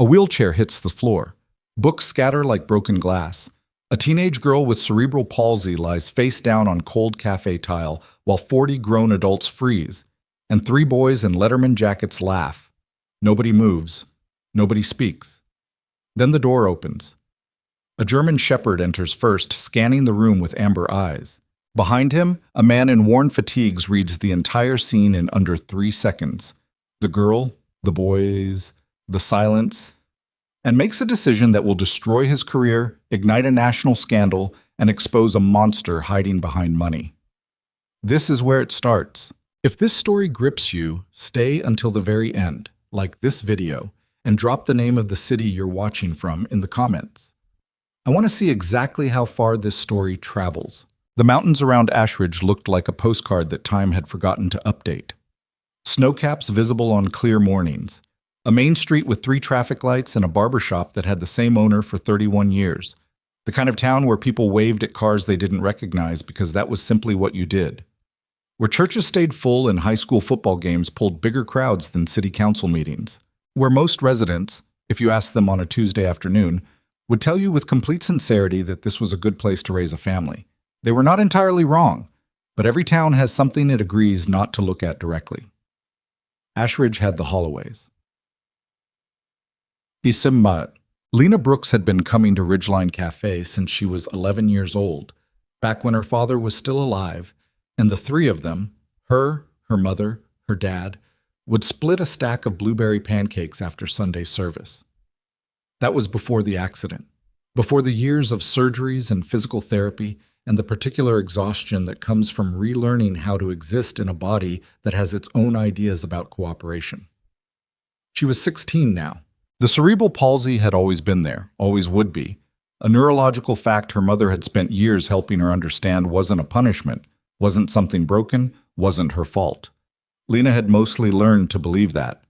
A wheelchair hits the floor. Books scatter like broken glass. A teenage girl with cerebral palsy lies face down on cold cafe tile while 40 grown adults freeze, and 3 boys in Letterman jackets laugh. Nobody moves. Nobody speaks. Then the door opens. A German shepherd enters first, scanning the room with amber eyes. Behind him, a man in worn fatigues reads the entire scene in under 3 seconds. The girl, the boys, the silence, and makes a decision that will destroy his career, ignite a national scandal, and expose a monster hiding behind money. This is where it starts. If this story grips you, stay until the very end, like this video, and drop the name of the city you're watching from in the comments. I want to see exactly how far this story travels. The mountains around Ashridge looked like a postcard that time had forgotten to update. Snowcaps visible on clear mornings. A main street with 3 traffic lights and a barber shop that had the same owner for 31 years. The kind of town where people waved at cars they didn't recognize because that was simply what you did. Where churches stayed full and high school football games pulled bigger crowds than city council meetings. Where most residents, if you asked them on a Tuesday afternoon, would tell you with complete sincerity that this was a good place to raise a family. They were not entirely wrong, but every town has something it agrees not to look at directly. Ashridge had the Holloways. Isimmat. Lena Brooks had been coming to Ridgeline Cafe since she was 11 years old, back when her father was still alive, and the 3 of them, her mother, her dad, would split a stack of blueberry pancakes after Sunday service. That was before the accident, before the years of surgeries and physical therapy, and the particular exhaustion that comes from relearning how to exist in a body that has its own ideas about cooperation. She was 16 now. The cerebral palsy had always been there, always would be. A neurological fact her mother had spent years helping her understand wasn't a punishment, wasn't something broken, wasn't her fault. Lena had mostly learned to believe that.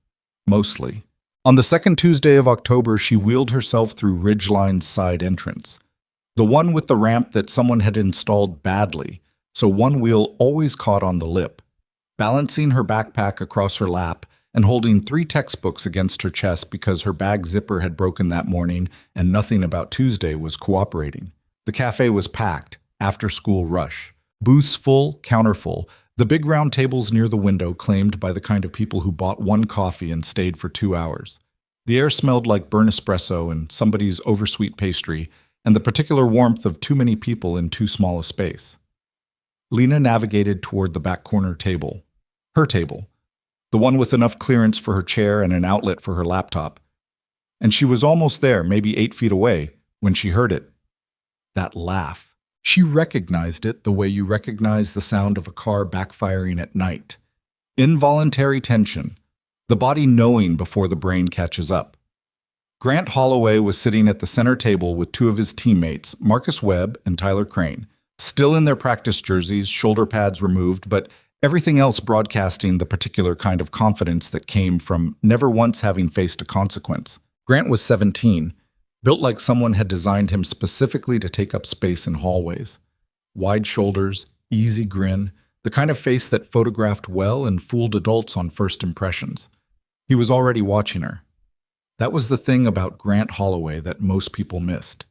Mostly. On the second Tuesday of October, she wheeled herself through Ridgeline's side entrance. The one with the ramp that someone had installed badly, so one wheel always caught on the lip. Balancing her backpack across her lap and holding 3 textbooks against her chest because her bag zipper had broken that morning and nothing about Tuesday was cooperating. The cafe was packed, after-school rush. Booths full, counter full, the big round tables near the window claimed by the kind of people who bought 1 coffee and stayed for 2 hours. The air smelled like burnt espresso and somebody's oversweet pastry, and the particular warmth of too many people in too small a space. Lena navigated toward the back corner table. Her table. The one with enough clearance for her chair and an outlet for her laptop. And she was almost there, maybe 8 feet away, when she heard it. That laugh. She recognized it the way you recognize the sound of a car backfiring at night. Involuntary tension. The body knowing before the brain catches up. Grant Holloway was sitting at the center table with 2 of his teammates, Marcus Webb and Tyler Crane, still in their practice jerseys, shoulder pads removed, but everything else broadcasting the particular kind of confidence that came from never once having faced a consequence. Grant was 17, built like someone had designed him specifically to take up space in hallways. Wide shoulders, easy grin, the kind of face that photographed well and fooled adults on first impressions. He was already watching her. That was the thing about Grant Holloway that most people missed.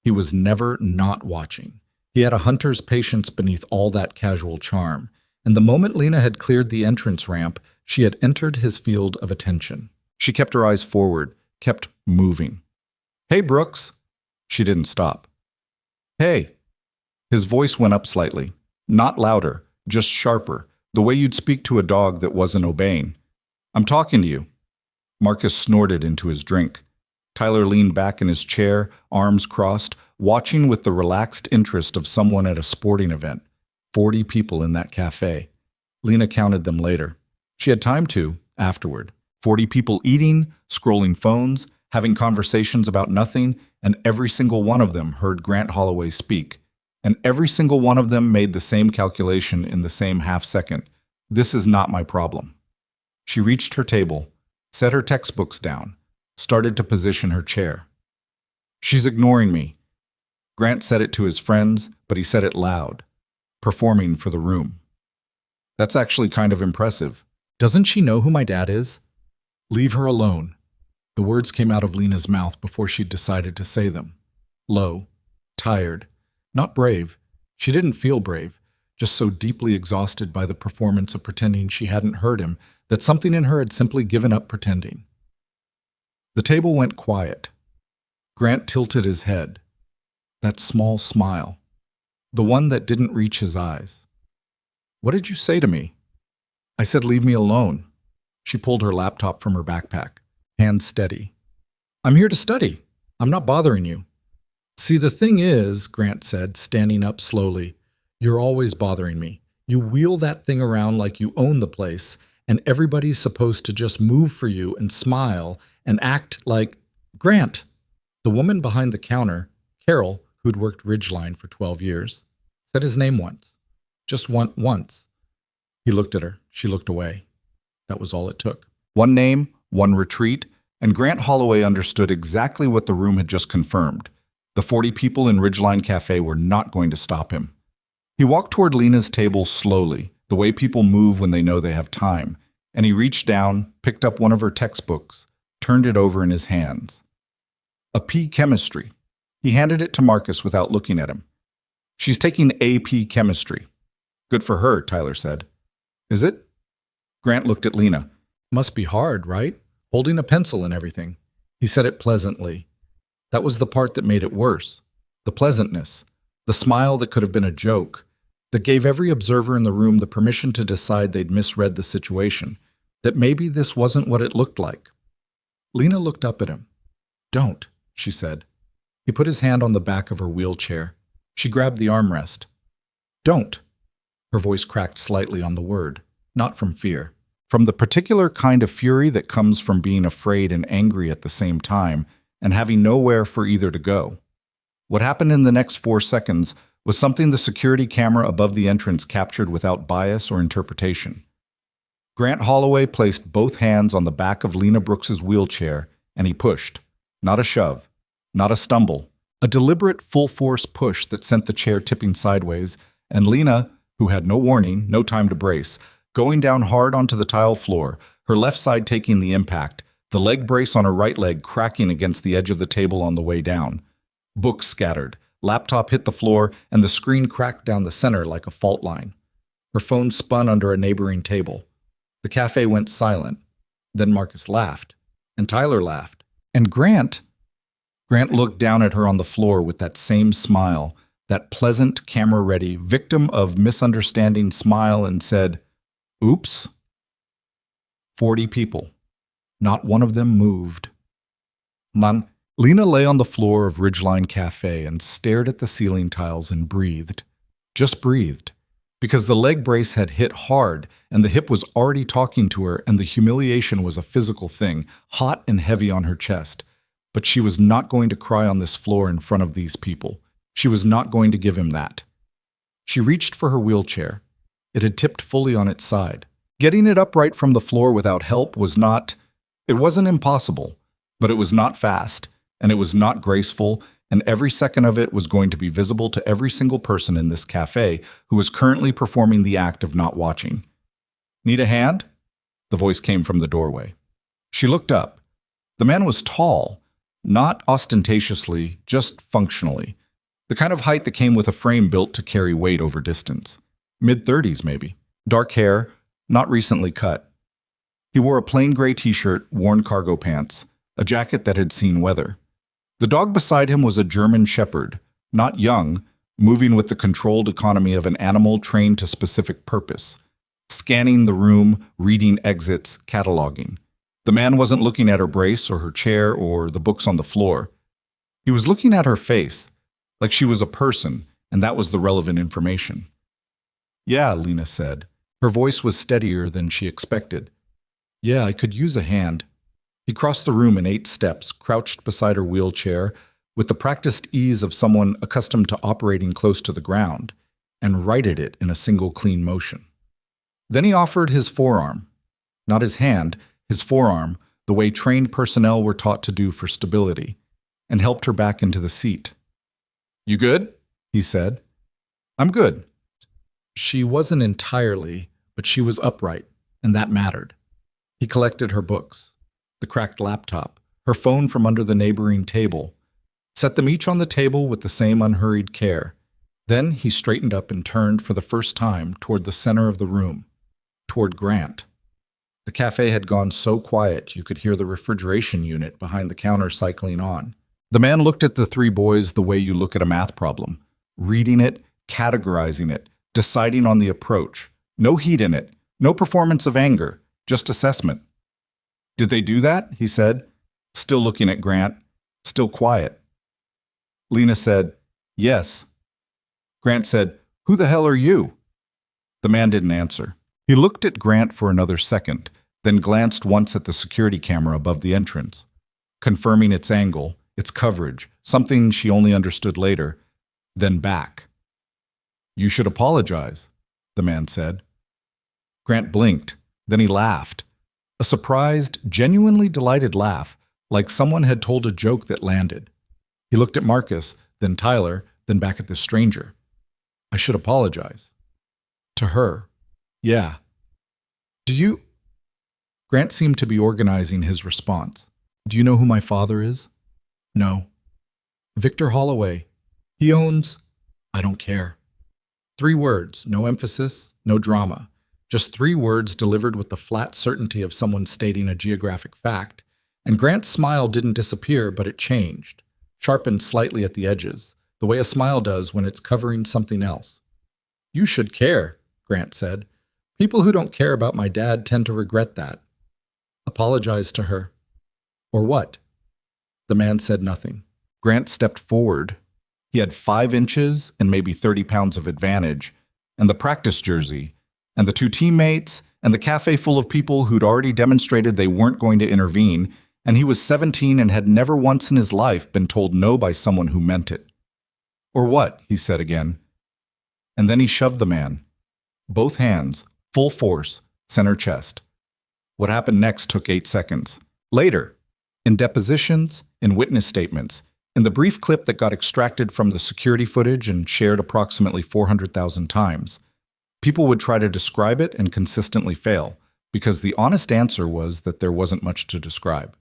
He was never not watching. He had a hunter's patience beneath all that casual charm. And the moment Lena had cleared the entrance ramp, she had entered his field of attention. She kept her eyes forward, kept moving. "Hey, Brooks." She didn't stop. "Hey." His voice went up slightly. Not louder, just sharper, the way you'd speak to a dog that wasn't obeying. "I'm talking to you." Marcus snorted into his drink. Tyler leaned back in his chair, arms crossed, watching with the relaxed interest of someone at a sporting event. 40 people in that cafe. Lena counted them later. She had time to, afterward. 40 people eating, scrolling phones, having conversations about nothing, and every single one of them heard Grant Holloway speak. And every single one of them made the same calculation in the same half-second. This is not my problem. She reached her table, set her textbooks down, started to position her chair. "She's ignoring me." Grant said it to his friends, but he said it loud. Performing for the room. "That's actually kind of impressive. Doesn't she know who my dad is?" "Leave her alone." The words came out of Lena's mouth before she'd decided to say them. Low, tired, not brave. She didn't feel brave, just so deeply exhausted by the performance of pretending she hadn't heard him that something in her had simply given up pretending. The table went quiet. Grant tilted his head. That small smile. The one that didn't reach his eyes. What did you say to me? I said leave me alone. She pulled her laptop from her backpack, hands steady. I'm here to study. I'm not bothering you. See, the thing is, Grant said, standing up slowly, you're always bothering me. You wheel that thing around like you own the place, and everybody's supposed to just move for you and smile and act like Grant. The woman behind the counter, Carol, who'd worked Ridgeline for 12 years, said his name once. Just once. He looked at her. She looked away. That was all it took. One name, one retreat, and Grant Holloway understood exactly what the room had just confirmed. The 40 people in Ridgeline Cafe were not going to stop him. He walked toward Lena's table slowly, the way people move when they know they have time, and he reached down, picked up one of her textbooks, turned it over in his hands. A P Chemistry. He handed it to Marcus without looking at him. She's taking AP Chemistry. Good for her, Tyler said. Is it? Grant looked at Lena. Must be hard, right? Holding a pencil and everything. He said it pleasantly. That was the part that made it worse. The pleasantness. The smile that could have been a joke. That gave every observer in the room the permission to decide they'd misread the situation. That maybe this wasn't what it looked like. Lena looked up at him. Don't, she said. He put his hand on the back of her wheelchair. She grabbed the armrest. Don't. Her voice cracked slightly on the word, not from fear. From the particular kind of fury that comes from being afraid and angry at the same time, and having nowhere for either to go. What happened in the next 4 seconds was something the security camera above the entrance captured without bias or interpretation. Grant Holloway placed both hands on the back of Lena Brooks's wheelchair, and he pushed. Not a shove, not a stumble, a deliberate full-force push that sent the chair tipping sideways, and Lena, who had no warning, no time to brace, going down hard onto the tile floor, her left side taking the impact, the leg brace on her right leg cracking against the edge of the table on the way down. Books scattered, laptop hit the floor, and the screen cracked down the center like a fault line. Her phone spun under a neighboring table. The cafe went silent. Then Marcus laughed, and Tyler laughed. And Grant looked down at her on the floor with that same smile, that pleasant, camera-ready, victim of misunderstanding smile, and said, Oops. 40 people. Not one of them moved. Lena lay on the floor of Ridgeline Cafe and stared at the ceiling tiles and breathed. Just breathed. Because the leg brace had hit hard, and the hip was already talking to her, and the humiliation was a physical thing, hot and heavy on her chest. But she was not going to cry on this floor in front of these people. She was not going to give him that. She reached for her wheelchair. It had tipped fully on its side. Getting it upright from the floor without help was not... It wasn't impossible, but it was not fast, and it was not graceful, and every second of it was going to be visible to every single person in this cafe who was currently performing the act of not watching. Need a hand? The voice came from the doorway. She looked up. The man was tall, not ostentatiously, just functionally. The kind of height that came with a frame built to carry weight over distance. Mid-30s, maybe. Dark hair, not recently cut. He wore a plain gray t-shirt, worn cargo pants, a jacket that had seen weather. The dog beside him was a German shepherd, not young, moving with the controlled economy of an animal trained to specific purpose, scanning the room, reading exits, cataloging. The man wasn't looking at her brace or her chair or the books on the floor. He was looking at her face, like she was a person, and that was the relevant information. Yeah, Lena said. Her voice was steadier than she expected. Yeah, I could use a hand. He crossed the room in 8 steps, crouched beside her wheelchair, with the practiced ease of someone accustomed to operating close to the ground, and righted it in a single clean motion. Then he offered his forearm. Not his hand, his forearm, the way trained personnel were taught to do for stability, and helped her back into the seat. You good? He said. I'm good. She wasn't entirely, but she was upright, and that mattered. He collected her books, the cracked laptop, her phone from under the neighboring table, set them each on the table with the same unhurried care. Then he straightened up and turned for the first time toward the center of the room, toward Grant. The cafe had gone so quiet you could hear the refrigeration unit behind the counter cycling on. The man looked at the three boys the way you look at a math problem, reading it, categorizing it, deciding on the approach. No heat in it, no performance of anger, just assessment. "Did they do that?" he said, still looking at Grant, still quiet. Lena said, "Yes." Grant said, "Who the hell are you?" The man didn't answer. He looked at Grant for another second, then glanced once at the security camera above the entrance, confirming its angle, its coverage, something she only understood later, then back. "You should apologize," the man said. Grant blinked, then he laughed. A surprised, genuinely delighted laugh, like someone had told a joke that landed. He looked at Marcus, then Tyler, then back at the stranger. "I should apologize." To her. "Yeah. Do you—" Grant seemed to be organizing his response. "Do you know who my father is?" "No." "Victor Holloway. He owns—" "I don't care." 3 words, no emphasis, no drama. Just 3 words delivered with the flat certainty of someone stating a geographic fact. And Grant's smile didn't disappear, but it changed, sharpened slightly at the edges, the way a smile does when it's covering something else. "You should care," Grant said. "People who don't care about my dad tend to regret that." "Apologize to her." "Or what?" The man said nothing. Grant stepped forward. He had 5 inches and maybe 30 pounds of advantage, and the practice jersey, and the 2 teammates, and the cafe full of people who'd already demonstrated they weren't going to intervene, and he was 17 and had never once in his life been told no by someone who meant it. "Or what?" he said again. And then he shoved the man. Both hands, full force, center chest. What happened next took 8 seconds. Later, in depositions, in witness statements, in the brief clip that got extracted from the security footage and shared approximately 400,000 times, people would try to describe it and consistently fail, because the honest answer was that there wasn't much to describe.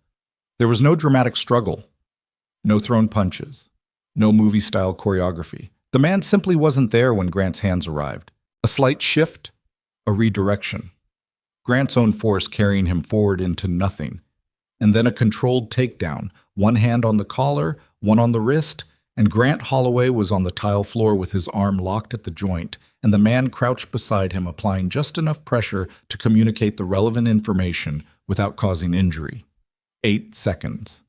There was no dramatic struggle, no thrown punches, no movie-style choreography. The man simply wasn't there when Grant's hands arrived. A slight shift, a redirection. Grant's own force carrying him forward into nothing. And then a controlled takedown, one hand on the collar, one on the wrist, and Grant Holloway was on the tile floor with his arm locked at the joint, and the man crouched beside him, applying just enough pressure to communicate the relevant information without causing injury. 8 seconds.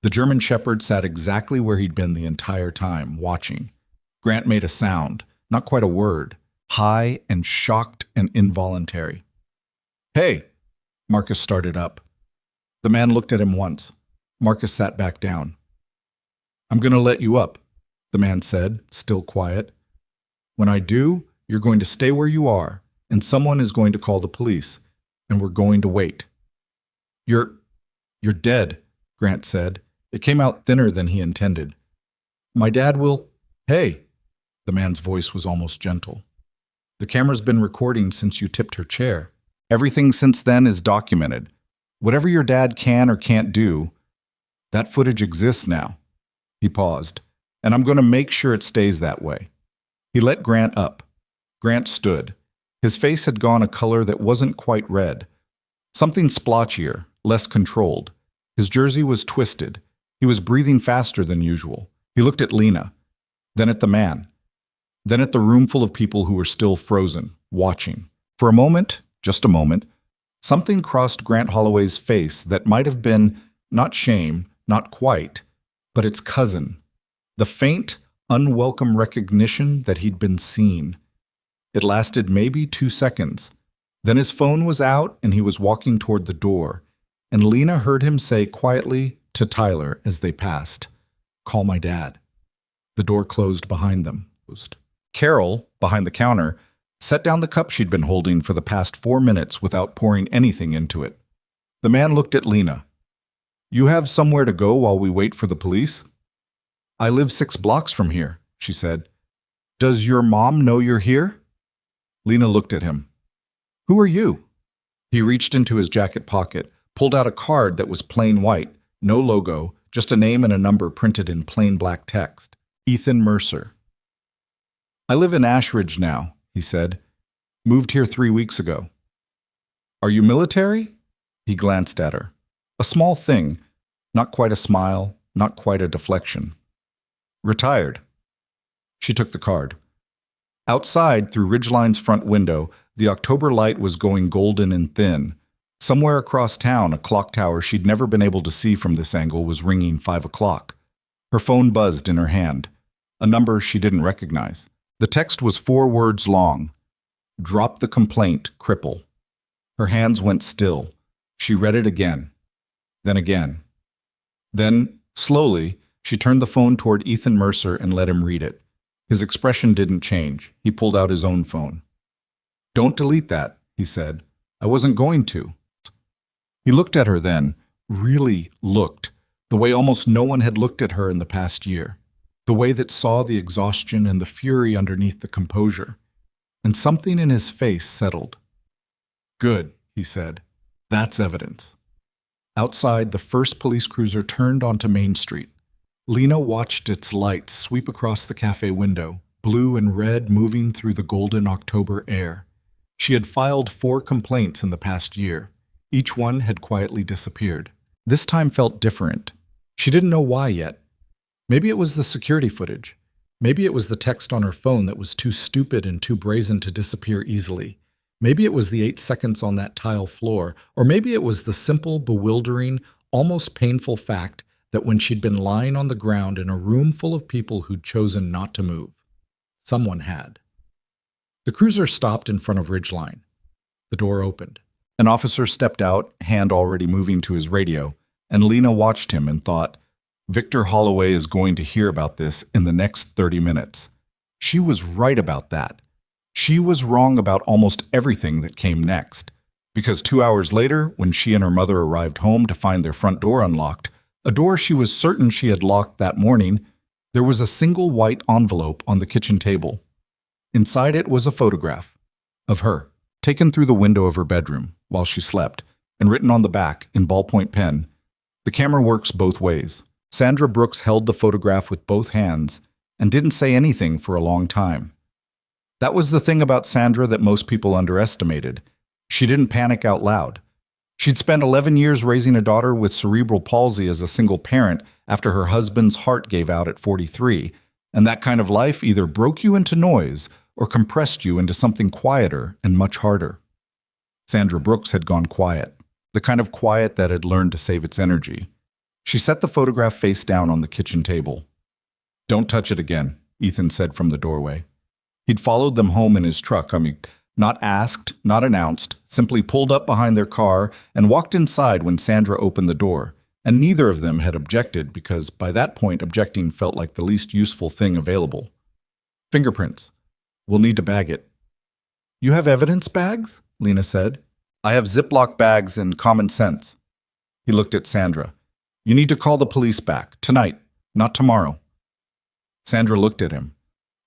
The German Shepherd sat exactly where he'd been the entire time, watching. Grant made a sound, not quite a word, high and shocked and involuntary. "Hey!" Marcus started up. The man looked at him once. Marcus sat back down. "I'm going to let you up," the man said, still quiet. "When I do, you're going to stay where you are, and someone is going to call the police, and we're going to wait." You're dead," Grant said. It came out thinner than he intended. "My dad will—" "Hey!" The man's voice was almost gentle. "The camera's been recording since you tipped her chair. Everything since then is documented. Whatever your dad can or can't do, that footage exists now." He paused. "And I'm going to make sure it stays that way." He let Grant up. Grant stood. His face had gone a color that wasn't quite red. Something splotchier, less controlled. His jersey was twisted. He was breathing faster than usual. He looked at Lena, then at the man, then at the room full of people who were still frozen, watching. For a moment, just a moment, something crossed Grant Holloway's face that might have been not shame, not quite, but its cousin, the faint, unwelcome recognition that he'd been seen. It lasted maybe 2 seconds. Then his phone was out and he was walking toward the door, and Lena heard him say quietly to Tyler as they passed, "Call my dad." The door closed behind them. Carol, behind the counter, set down the cup she'd been holding for the past 4 minutes without pouring anything into it. The man looked at Lena. "You have somewhere to go while we wait for the police?" "I live 6 blocks from here," she said. "Does your mom know you're here?" Lena looked at him. "Who are you?" He reached into his jacket pocket, pulled out a card that was plain white, No logo, just a name and a number printed in plain black text. Ethan Mercer. "I live in Ashridge now," he said. "Moved here 3 weeks ago." "Are you military?" He glanced at her. A small thing, not quite a smile, not quite a deflection. "Retired." She took the card. Outside, through Ridgeline's front window, the October light was going golden and thin. Somewhere across town, a clock tower she'd never been able to see from this angle was ringing 5 o'clock. Her phone buzzed in her hand, a number she didn't recognize. The text was 4 words long. "Drop the complaint, cripple." Her hands went still. She read it again. Then again. Then, slowly, she turned the phone toward Ethan Mercer and let him read it. His expression didn't change. He pulled out his own phone. "Don't delete that," he said. "I wasn't going to." He looked at her then, really looked, the way almost no one had looked at her in the past year, the way that saw the exhaustion and the fury underneath the composure. And something in his face settled. "Good," he said. "That's evidence." Outside, the first police cruiser turned onto Main Street. Lena watched its lights sweep across the cafe window, blue and red moving through the golden October air. She had filed 4 complaints in the past year. Each one had quietly disappeared. This time felt different. She didn't know why yet. Maybe it was the security footage. Maybe it was the text on her phone that was too stupid and too brazen to disappear easily. Maybe it was the 8 seconds on that tile floor, or maybe it was the simple, bewildering, almost painful fact that when she'd been lying on the ground in a room full of people who'd chosen not to move, someone had. The cruiser stopped in front of Ridgeline. The door opened. An officer stepped out, hand already moving to his radio, and Lena watched him and thought, Victor Holloway is going to hear about this in the next 30 minutes. She was right about that. She was wrong about almost everything that came next. Because 2 hours later, when she and her mother arrived home to find their front door unlocked, a door she was certain she had locked that morning, there was a single white envelope on the kitchen table. Inside it was a photograph of her, taken through the window of her bedroom while she slept, and written on the back in ballpoint pen, "The camera works both ways." Sandra Brooks held the photograph with both hands and didn't say anything for a long time. That was the thing about Sandra that most people underestimated. She didn't panic out loud. She'd spent 11 years raising a daughter with cerebral palsy as a single parent after her husband's heart gave out at 43, and that kind of life either broke you into noise or compressed you into something quieter and much harder. Sandra Brooks had gone quiet, the kind of quiet that had learned to save its energy. She set the photograph face down on the kitchen table. "Don't touch it again," Ethan said from the doorway. He'd followed them home in his truck, not asked, not announced, simply pulled up behind their car and walked inside when Sandra opened the door, and neither of them had objected because by that point objecting felt like the least useful thing available. "Fingerprints. We'll need to bag it." "You have evidence bags?" Lena said. "I have Ziploc bags and common sense." He looked at Sandra. "You need to call the police back, tonight, not tomorrow." Sandra looked at him.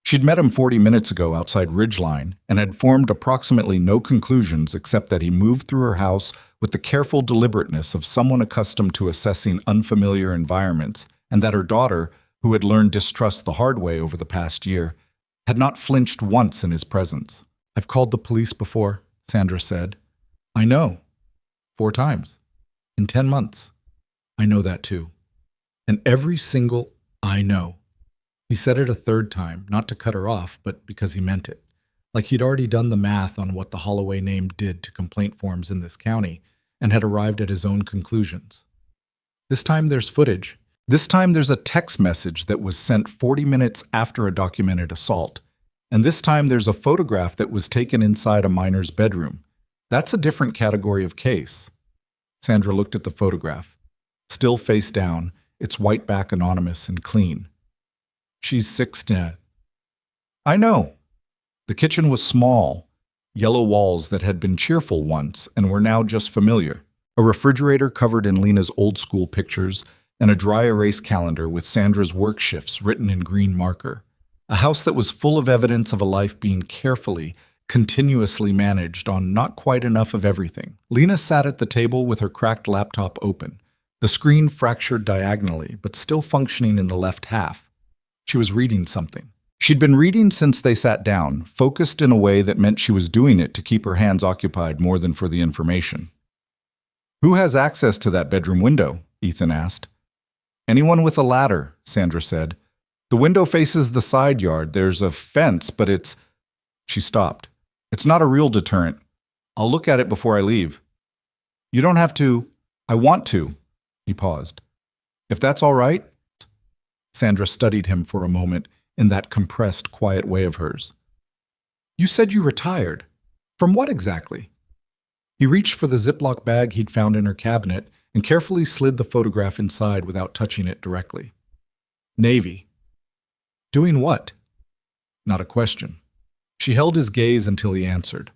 She'd met him 40 minutes ago outside Ridgeline and had formed approximately no conclusions except that he moved through her house with the careful deliberateness of someone accustomed to assessing unfamiliar environments, and that her daughter, who had learned distrust the hard way over the past year, had not flinched once in his presence. "I've called the police before," Sandra said. "I know. 4 times. In 10 months. I know that too. And every single I know." He said it a 3rd time, not to cut her off, but because he meant it. Like he'd already done the math on what the Holloway name did to complaint forms in this county and had arrived at his own conclusions. This time there's footage. This time there's a text message that was sent 40 minutes after a documented assault. And this time there's a photograph that was taken inside a minor's bedroom. That's a different category of case. Sandra looked at the photograph. Still face down, its white back anonymous and clean. "She's 16. "I know." The kitchen was small, yellow walls that had been cheerful once and were now just familiar. A refrigerator covered in Lena's old-school pictures, and a dry erase calendar with Sandra's work shifts written in green marker. A house that was full of evidence of a life being carefully, continuously managed on not quite enough of everything. Lena sat at the table with her cracked laptop open, The screen fractured diagonally, but still functioning in the left half. She was reading something. She'd been reading since they sat down, focused in a way that meant she was doing it to keep her hands occupied more than for the information. "Who has access to that bedroom window?" Ethan asked. "Anyone with a ladder," Sandra said. "The window faces the side yard. There's a fence, but it's—" She stopped. "It's not a real deterrent. I'll look at it before I leave." "You don't have to." "I want to." He paused. "If that's all right?" Sandra studied him for a moment in that compressed, quiet way of hers. "You said you retired. From what exactly?" He reached for the Ziploc bag he'd found in her cabinet and carefully slid the photograph inside without touching it directly. "Navy." "Doing what?" Not a question. She held his gaze until he answered.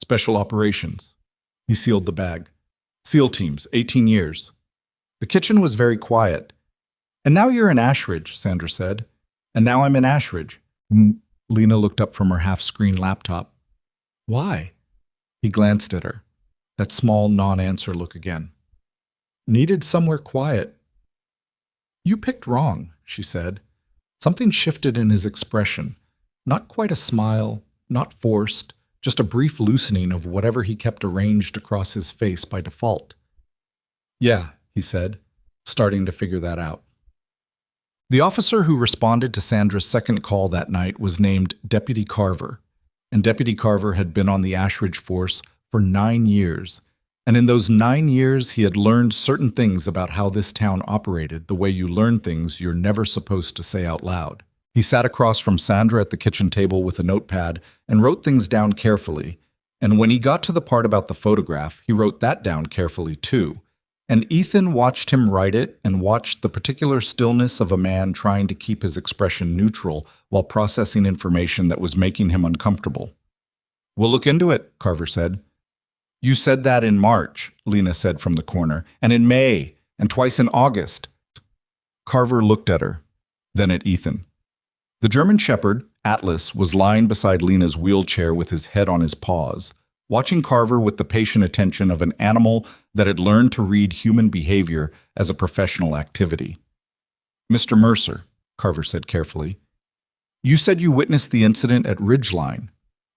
"Special operations." He sealed the bag. "SEAL teams, 18 years. The kitchen was very quiet. "And now you're in Ashridge," Sandra said. "And now I'm in Ashridge." Lena looked up from her half-screen laptop. "Why?" He glanced at her. That small non-answer look again. "Needed somewhere quiet." "You picked wrong," she said. Something shifted in his expression. Not quite a smile, not forced, just a brief loosening of whatever he kept arranged across his face by default. "Yeah," he said, starting to figure that out. The officer who responded to Sandra's second call that night was named Deputy Carver, and Deputy Carver had been on the Ashridge force for 9 years, and in those 9 years he had learned certain things about how this town operated, the way you learn things you're never supposed to say out loud. He sat across from Sandra at the kitchen table with a notepad and wrote things down carefully, and when he got to the part about the photograph, he wrote that down carefully too. And Ethan watched him write it and watched the particular stillness of a man trying to keep his expression neutral while processing information that was making him uncomfortable. "We'll look into it," Carver said. "You said that in March," Lena said from the corner, "and in May, and twice in August." Carver looked at her, then at Ethan. The German Shepherd, Atlas, was lying beside Lena's wheelchair with his head on his paws, watching Carver with the patient attention of an animal that had learned to read human behavior as a professional activity. "Mr. Mercer," Carver said carefully, "you said you witnessed the incident at Ridgeline."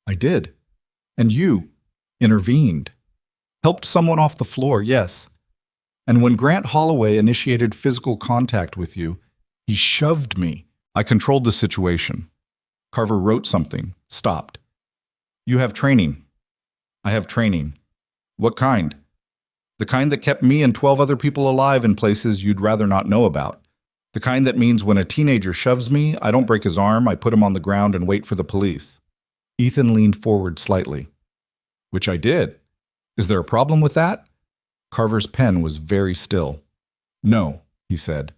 "I did." "And you intervened. Helped someone off the floor, yes. And when Grant Holloway initiated physical contact with you, he shoved me. I controlled the situation." Carver wrote something, stopped. "You have training." "I have training." "What kind?" "The kind that kept me and 12 other people alive in places you'd rather not know about. The kind that means when a teenager shoves me, I don't break his arm, I put him on the ground and wait for the police." Ethan leaned forward slightly. "Which I did. Is there a problem with that?" Carver's pen was very still. "No," he said.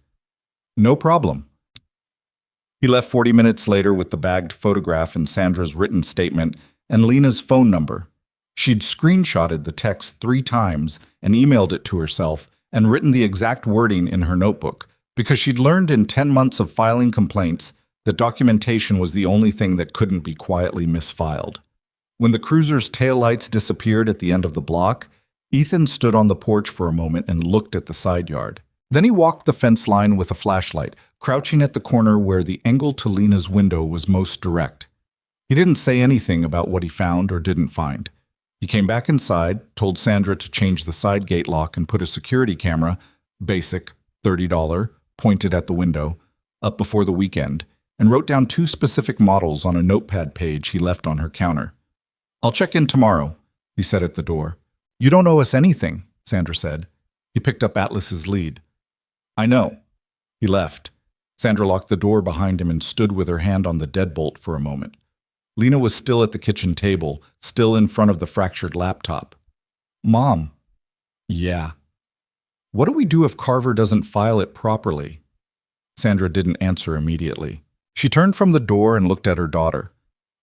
"No problem." He left 40 minutes later with the bagged photograph and Sandra's written statement and Lena's phone number. She'd screenshotted the text 3 times and emailed it to herself and written the exact wording in her notebook because she'd learned in 10 months of filing complaints that documentation was the only thing that couldn't be quietly misfiled. When the cruiser's taillights disappeared at the end of the block, Ethan stood on the porch for a moment and looked at the side yard. Then he walked the fence line with a flashlight, crouching at the corner where the angle to Lena's window was most direct. He didn't say anything about what he found or didn't find. He came back inside, told Sandra to change the side gate lock and put a security camera, basic, $30, pointed at the window, up before the weekend, and wrote down 2 specific models on a notepad page he left on her counter. "I'll check in tomorrow," he said at the door. "You don't owe us anything," Sandra said. He picked up Atlas's lead. "I know." He left. Sandra locked the door behind him and stood with her hand on the deadbolt for a moment. Lena was still at the kitchen table, still in front of the fractured laptop. "Mom." "Yeah." "What do we do if Carver doesn't file it properly?" Sandra didn't answer immediately. She turned from the door and looked at her daughter.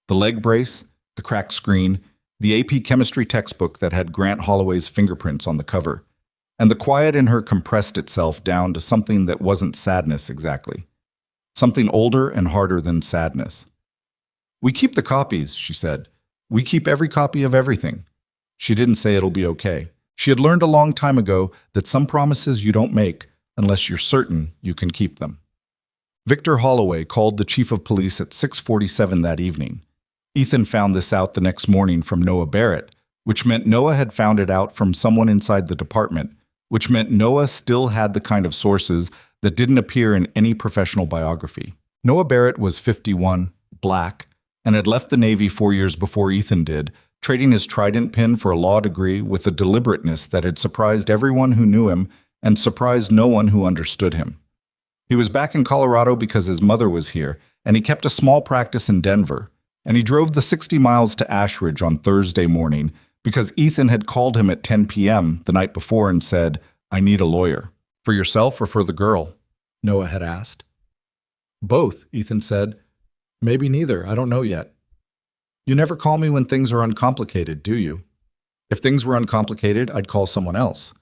The leg brace, the cracked screen, the AP chemistry textbook that had Grant Holloway's fingerprints on the cover, and the quiet in her compressed itself down to something that wasn't sadness exactly. Something older and harder than sadness. "We keep the copies," she said. "We keep every copy of everything." She didn't say it'll be okay. She had learned a long time ago that some promises you don't make unless you're certain you can keep them. Victor Holloway called the chief of police at 6:47 that evening. Ethan found this out the next morning from Noah Barrett, which meant Noah had found it out from someone inside the department, which meant Noah still had the kind of sources that didn't appear in any professional biography. Noah Barrett was 51, black, and had left the Navy 4 years before Ethan did, trading his Trident pin for a law degree with a deliberateness that had surprised everyone who knew him and surprised no one who understood him. He was back in Colorado because his mother was here, and he kept a small practice in Denver, and he drove the 60 miles to Ashridge on Thursday morning because Ethan had called him at 10 p.m. the night before and said, "I need a lawyer." "For yourself or for the girl?" Noah had asked. "Both," Ethan said. "Maybe neither, I don't know yet." "You never call me when things are uncomplicated, do you?" "If things were uncomplicated, I'd call someone else."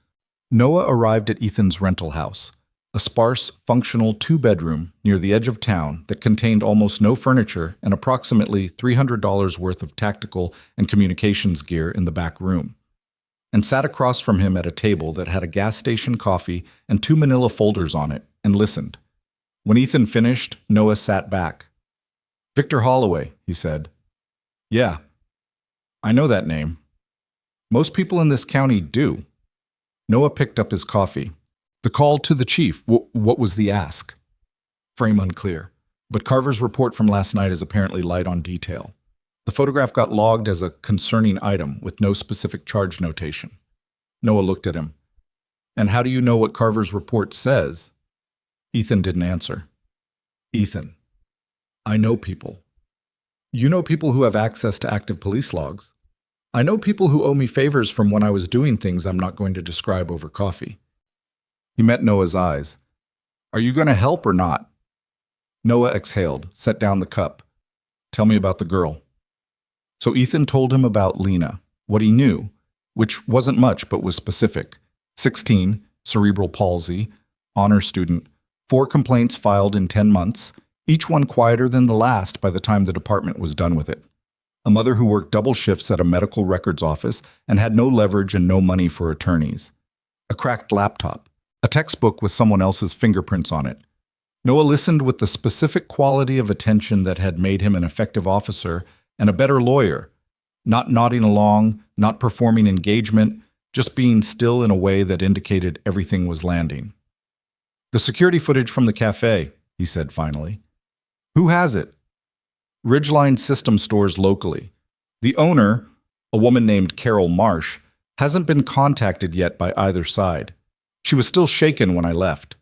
Noah arrived at Ethan's rental house, a sparse, functional two-bedroom near the edge of town that contained almost no furniture and approximately $300 worth of tactical and communications gear in the back room, and sat across from him at a table that had a gas station coffee and 2 manila folders on it, and listened. When Ethan finished, Noah sat back. "Victor Holloway," he said. "Yeah, I know that name. Most people in this county do." Noah picked up his coffee. "The call to the chief, what was the ask?" "Frame unclear, but Carver's report from last night is apparently light on detail. The photograph got logged as a concerning item with no specific charge notation." Noah looked at him. "And how do you know what Carver's report says?" Ethan didn't answer. "Ethan, I know people. You know people who have access to active police logs. I know people who owe me favors from when I was doing things I'm not going to describe over coffee." He met Noah's eyes. "Are you going to help or not?" Noah exhaled, set down the cup. "Tell me about the girl." So Ethan told him about Lena, what he knew, which wasn't much but was specific. 16, cerebral palsy, honor student, 4 complaints filed in 10 months, each one quieter than the last by the time the department was done with it. A mother who worked double shifts at a medical records office and had no leverage and no money for attorneys. A cracked laptop. A textbook with someone else's fingerprints on it. Noah listened with the specific quality of attention that had made him an effective officer and a better lawyer, not nodding along, not performing engagement, just being still in a way that indicated everything was landing. "The security footage from the cafe," he said finally. "Who has it?" "Ridgeline System stores locally. The owner, a woman named Carol Marsh, hasn't been contacted yet by either side. She was still shaken when I left.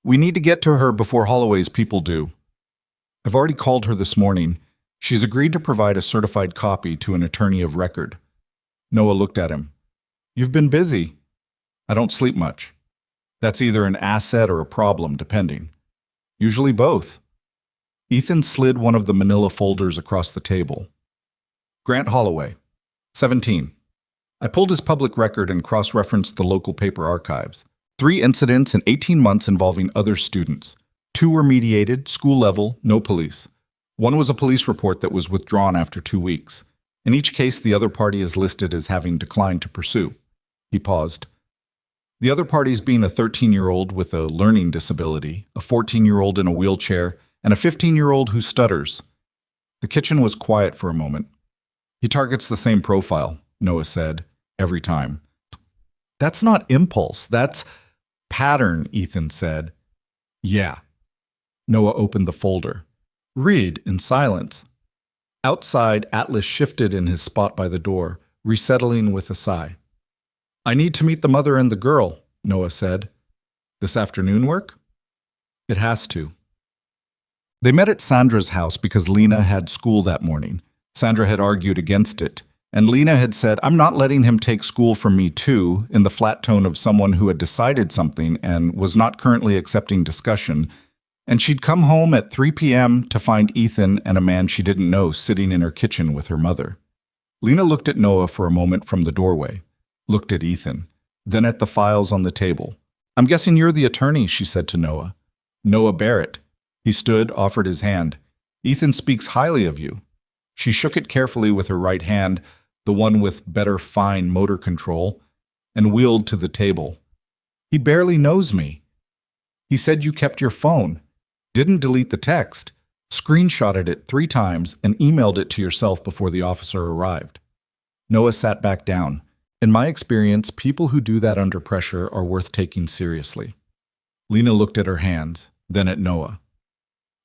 We need to get to her before Holloway's people do. I've already called her this morning. She's agreed to provide a certified copy to an attorney of record." Noah looked at him. "You've been busy." "I don't sleep much." "That's either an asset or a problem, depending." "Usually both." Ethan slid one of the manila folders across the table. "Grant Holloway, 17. I pulled his public record and cross-referenced the local paper archives. 3 incidents in 18 months involving other students. 2 were mediated, school level, no police. 1 was a police report that was withdrawn after 2 weeks. In each case, the other party is listed as having declined to pursue." He paused. "The other parties being a 13-year-old with a learning disability, a 14-year-old in a wheelchair, and a 15-year-old who stutters." The kitchen was quiet for a moment. "He targets the same profile," Noah said, "every time." "That's not impulse, that's pattern," Ethan said. "Yeah." Noah opened the folder. "Read in silence." Outside, Atlas shifted in his spot by the door, resettling with a sigh. "I need to meet the mother and the girl," Noah said. "This afternoon work?" "It has to." They met at Sandra's house because Lena had school that morning. Sandra had argued against it, and Lena had said, "I'm not letting him take school from me too," in the flat tone of someone who had decided something and was not currently accepting discussion. And she'd come home at 3 p.m. to find Ethan and a man she didn't know sitting in her kitchen with her mother. Lena looked at Noah for a moment from the doorway, looked at Ethan, then at the files on the table. "I'm guessing you're the attorney," she said to Noah. "Noah Barrett." He stood, offered his hand. "Ethan speaks highly of you." She shook it carefully with her right hand, the one with better fine motor control, and wheeled to the table. He barely knows me. He said you kept your phone, didn't delete the text, screenshotted it 3 times, and emailed it to yourself before the officer arrived. Noah sat back down. In my experience, people who do that under pressure are worth taking seriously. Lena looked at her hands, then at Noah.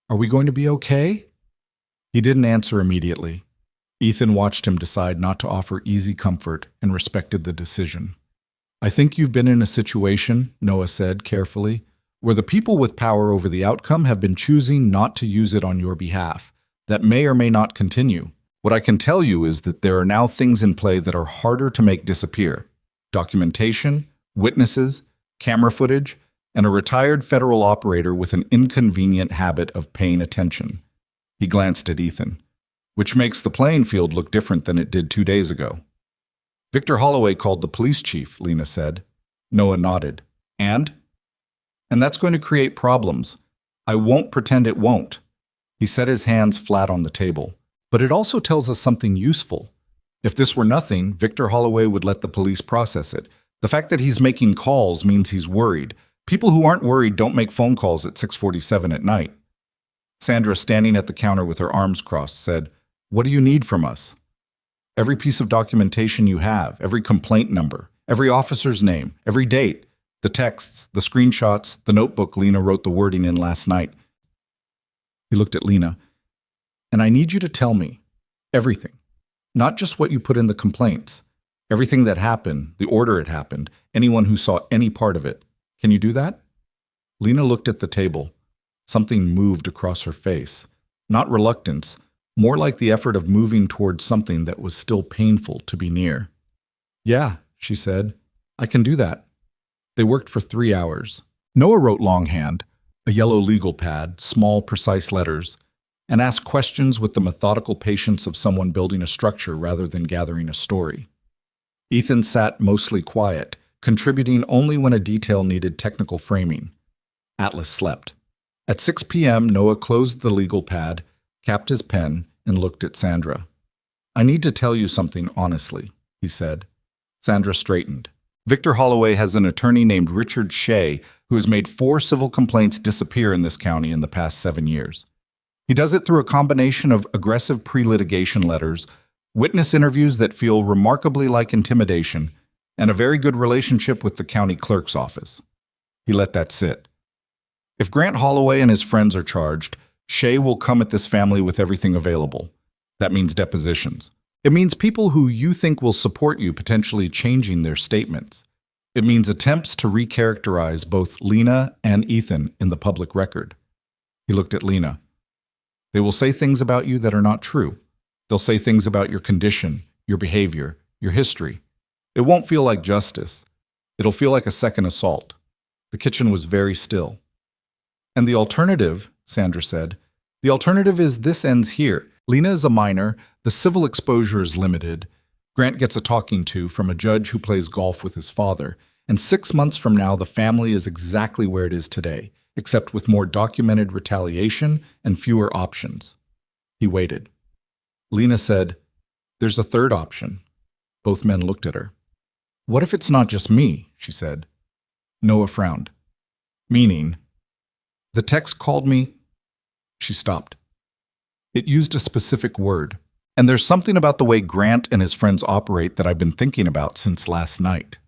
Are we going to be okay? He didn't answer immediately. Ethan watched him decide not to offer easy comfort and respected the decision. I think you've been in a situation, Noah said carefully, where the people with power over the outcome have been choosing not to use it on your behalf. That may or may not continue. What I can tell you is that there are now things in play that are harder to make disappear. Documentation, witnesses, camera footage, and a retired federal operator with an inconvenient habit of paying attention. He glanced at Ethan, which makes the playing field look different than it did 2 days ago. Victor Holloway called the police chief, Lena said. Noah nodded. And that's going to create problems. I won't pretend it won't. He set his hands flat on the table. But it also tells us something useful. If this were nothing, Victor Holloway would let the police process it. The fact that he's making calls means he's worried. People who aren't worried don't make phone calls at 6:47 at night. Sandra, standing at the counter with her arms crossed, said, What do you need from us? Every piece of documentation you have, every complaint number, every officer's name, every date, the texts, the screenshots, the notebook Lena wrote the wording in last night. He looked at Lena. And I need you to tell me everything, not just what you put in the complaints, everything that happened, the order it happened, anyone who saw any part of it. Can you do that? Lena looked at the table. Something moved across her face. Not reluctance, more like the effort of moving towards something that was still painful to be near. Yeah, she said, I can do that. They worked for 3 hours. Noah wrote longhand, a yellow legal pad, small, precise letters, and asked questions with the methodical patience of someone building a structure rather than gathering a story. Ethan sat mostly quiet, contributing only when a detail needed technical framing. Atlas slept. At 6 p.m., Noah closed the legal pad, capped his pen, and looked at Sandra. I need to tell you something honestly, he said. Sandra straightened. Victor Holloway has an attorney named Richard Shea who has made 4 civil complaints disappear in this county in the past 7 years. He does it through a combination of aggressive pre-litigation letters, witness interviews that feel remarkably like intimidation, and a very good relationship with the county clerk's office. He let that sit. If Grant Holloway and his friends are charged, Shea will come at this family with everything available. That means depositions. It means people who you think will support you potentially changing their statements. It means attempts to recharacterize both Lena and Ethan in the public record. He looked at Lena. They will say things about you that are not true. They'll say things about your condition, your behavior, your history. It won't feel like justice. It'll feel like a second assault. The kitchen was very still. And the alternative, Sandra said, the alternative is this ends here. Lena is a minor, the civil exposure is limited. Grant gets a talking to from a judge who plays golf with his father, and 6 months from now the family is exactly where it is today, except with more documented retaliation and fewer options. He waited. Lena said, There's a third option. Both men looked at her. What if it's not just me, she said. Noah frowned. Meaning? The text called me. She stopped. It used a specific word, and there's something about the way Grant and his friends operate that I've been thinking about since last night.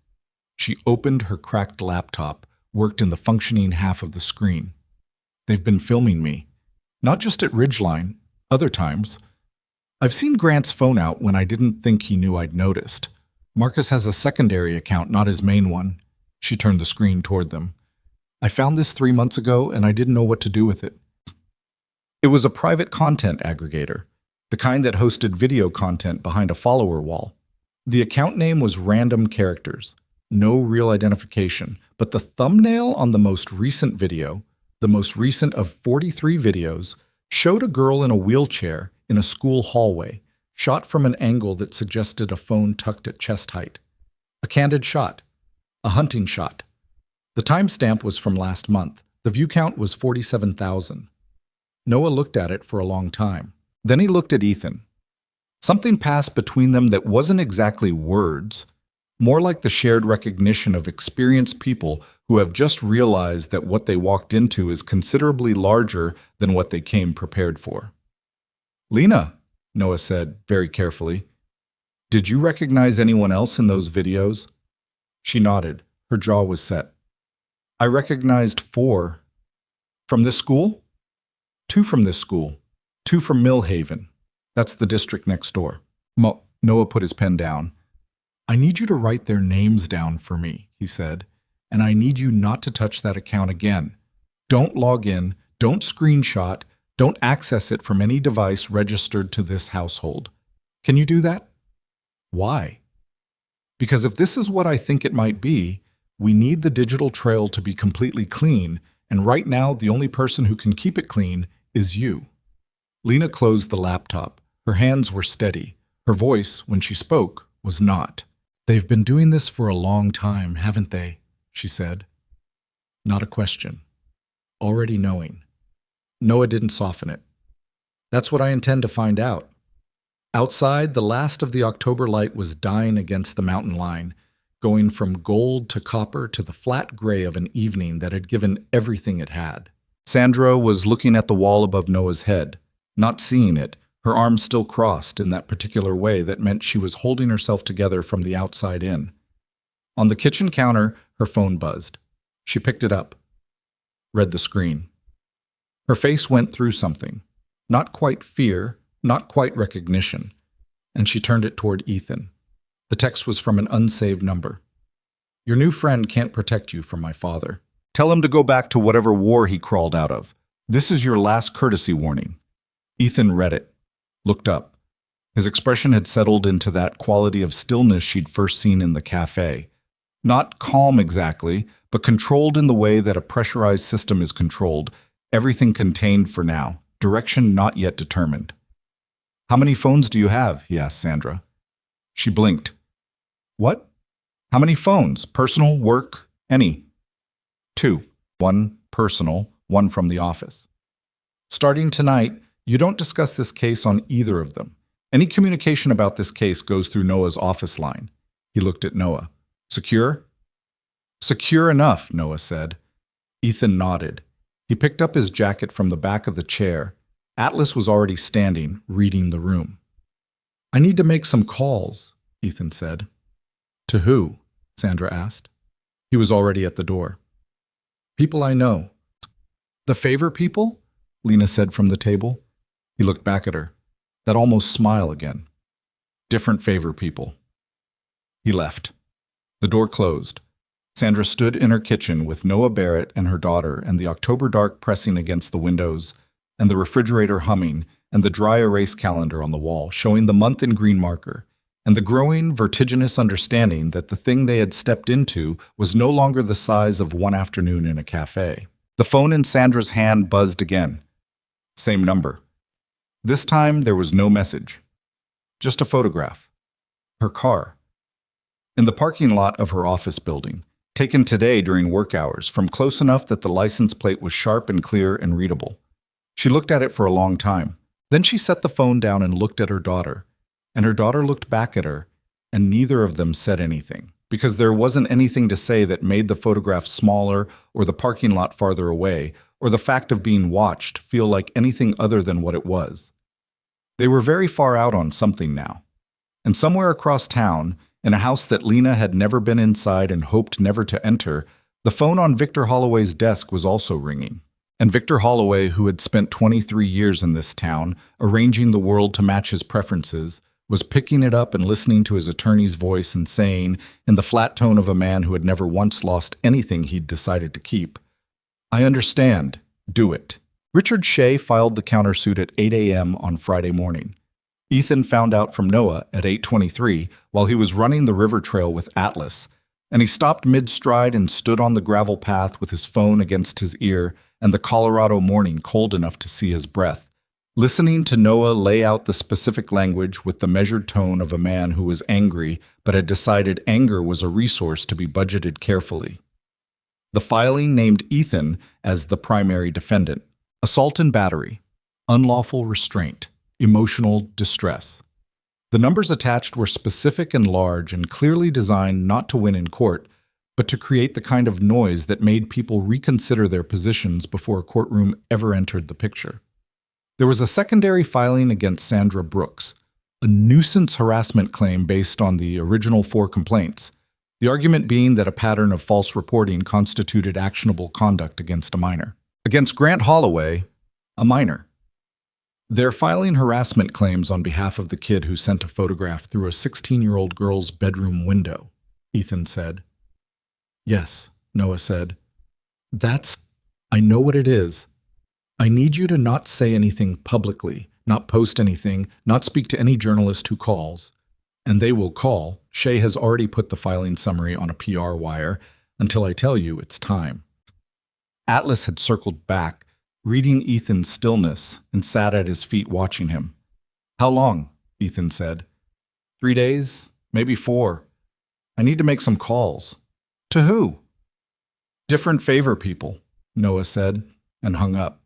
She opened her cracked laptop, worked in the functioning half of the screen. They've been filming me. Not just at Ridgeline, other times. I've seen Grant's phone out when I didn't think he knew I'd noticed. Marcus has a secondary account, not his main one. She turned the screen toward them. I found this 3 months ago, and I didn't know what to do with it. It was a private content aggregator, the kind that hosted video content behind a follower wall. The account name was Random Characters. No real identification, but the thumbnail on the most recent video, the most recent of 43 videos, showed a girl in a wheelchair in a school hallway, shot from an angle that suggested a phone tucked at chest height. A candid shot. A hunting shot. The timestamp was from last month. The view count was 47,000. Noah looked at it for a long time. Then he looked at Ethan. Something passed between them that wasn't exactly words, more like the shared recognition of experienced people who have just realized that what they walked into is considerably larger than what they came prepared for. "Lena," Noah said very carefully, "did you recognize anyone else in those videos?" She nodded. Her jaw was set. "I recognized 4. From this school?" "2 from this school. 2 from Millhaven. That's the district next door." Noah put his pen down. "I need you to write their names down for me," he said, "and I need you not to touch that account again. Don't log in, don't screenshot, don't access it from any device registered to this household. Can you do that?" "Why?" "Because if this is what I think it might be, we need the digital trail to be completely clean, and right now the only person who can keep it clean is you." Lena closed the laptop. Her hands were steady. Her voice, when she spoke, was not. "They've been doing this for a long time, haven't they?" she said. Not a question. Already knowing. Noah didn't soften it. "That's what I intend to find out." Outside, the last of the October light was dying against the mountain line, going from gold to copper to the flat gray of an evening that had given everything it had. Sandra was looking at the wall above Noah's head, not seeing it, her arms still crossed in that particular way that meant she was holding herself together from the outside in. On the kitchen counter, her phone buzzed. She picked it up, read the screen. Her face went through something. Not quite fear, not quite recognition. And she turned it toward Ethan. The text was from an unsaved number. "Your new friend can't protect you from my father. Tell him to go back to whatever war he crawled out of. This is your last courtesy warning." Ethan read it, looked up. His expression had settled into that quality of stillness she'd first seen in the cafe. Not calm exactly, but controlled in the way that a pressurized system is controlled, everything contained for now, direction not yet determined. "How many phones do you have?" he asked Sandra. She blinked. "What? How many phones? Personal, work, any?" "2. 1 personal, 1 from the office. Starting tonight, you don't discuss this case on either of them. Any communication about this case goes through Noah's office line." He looked at Noah. "Secure?" "Secure enough," Noah said. Ethan nodded. He picked up his jacket from the back of the chair. Atlas was already standing, reading the room. "I need to make some calls," Ethan said. "To who?" Sandra asked. He was already at the door. "People I know." "The favor people?" Lena said from the table. He looked back at her. That almost smile again. "Different favor people." He left. The door closed. Sandra stood in her kitchen with Noah Barrett and her daughter and the October dark pressing against the windows and the refrigerator humming and the dry erase calendar on the wall showing the month in green marker and the growing, vertiginous understanding that the thing they had stepped into was no longer the size of one afternoon in a cafe. The phone in Sandra's hand buzzed again. Same number. This time there was no message. Just a photograph. Her car. In the parking lot of her office building, taken today during work hours, from close enough that the license plate was sharp and clear and readable. She looked at it for a long time. Then she set the phone down and looked at her daughter. And her daughter looked back at her, and neither of them said anything, because there wasn't anything to say that made the photograph smaller or the parking lot farther away, or the fact of being watched feel like anything other than what it was. They were very far out on something now. And somewhere across town, in a house that Lena had never been inside and hoped never to enter, the phone on Victor Holloway's desk was also ringing. And Victor Holloway, who had spent 23 years in this town, arranging the world to match his preferences, was picking it up and listening to his attorney's voice and saying, in the flat tone of a man who had never once lost anything he'd decided to keep, "I understand. Do it." Richard Shea filed the countersuit at 8 a.m. on Friday morning. Ethan found out from Noah at 8:23 while he was running the river trail with Atlas, and he stopped mid-stride and stood on the gravel path with his phone against his ear and the Colorado morning cold enough to see his breath, listening to Noah lay out the specific language with the measured tone of a man who was angry but had decided anger was a resource to be budgeted carefully. The filing named Ethan as the primary defendant. Assault and battery, unlawful restraint, emotional distress. The numbers attached were specific and large and clearly designed not to win in court, but to create the kind of noise that made people reconsider their positions before a courtroom ever entered the picture. There was a secondary filing against Sandra Brooks, a nuisance harassment claim based on the original 4 complaints, the argument being that a pattern of false reporting constituted actionable conduct against a minor. Against Grant Holloway, a minor. They're filing harassment claims on behalf of the kid who sent a photograph through a 16-year-old girl's bedroom window, Ethan said. Yes, Noah said. I know what it is. I need you to not say anything publicly, not post anything, not speak to any journalist who calls. And they will call. Shay has already put the filing summary on a PR wire until I tell you it's time. Atlas had circled back, reading Ethan's stillness, and sat at his feet watching him. How long? Ethan said. 3 days, maybe 4. I need to make some calls. To who? Different favor people, Noah said, and hung up.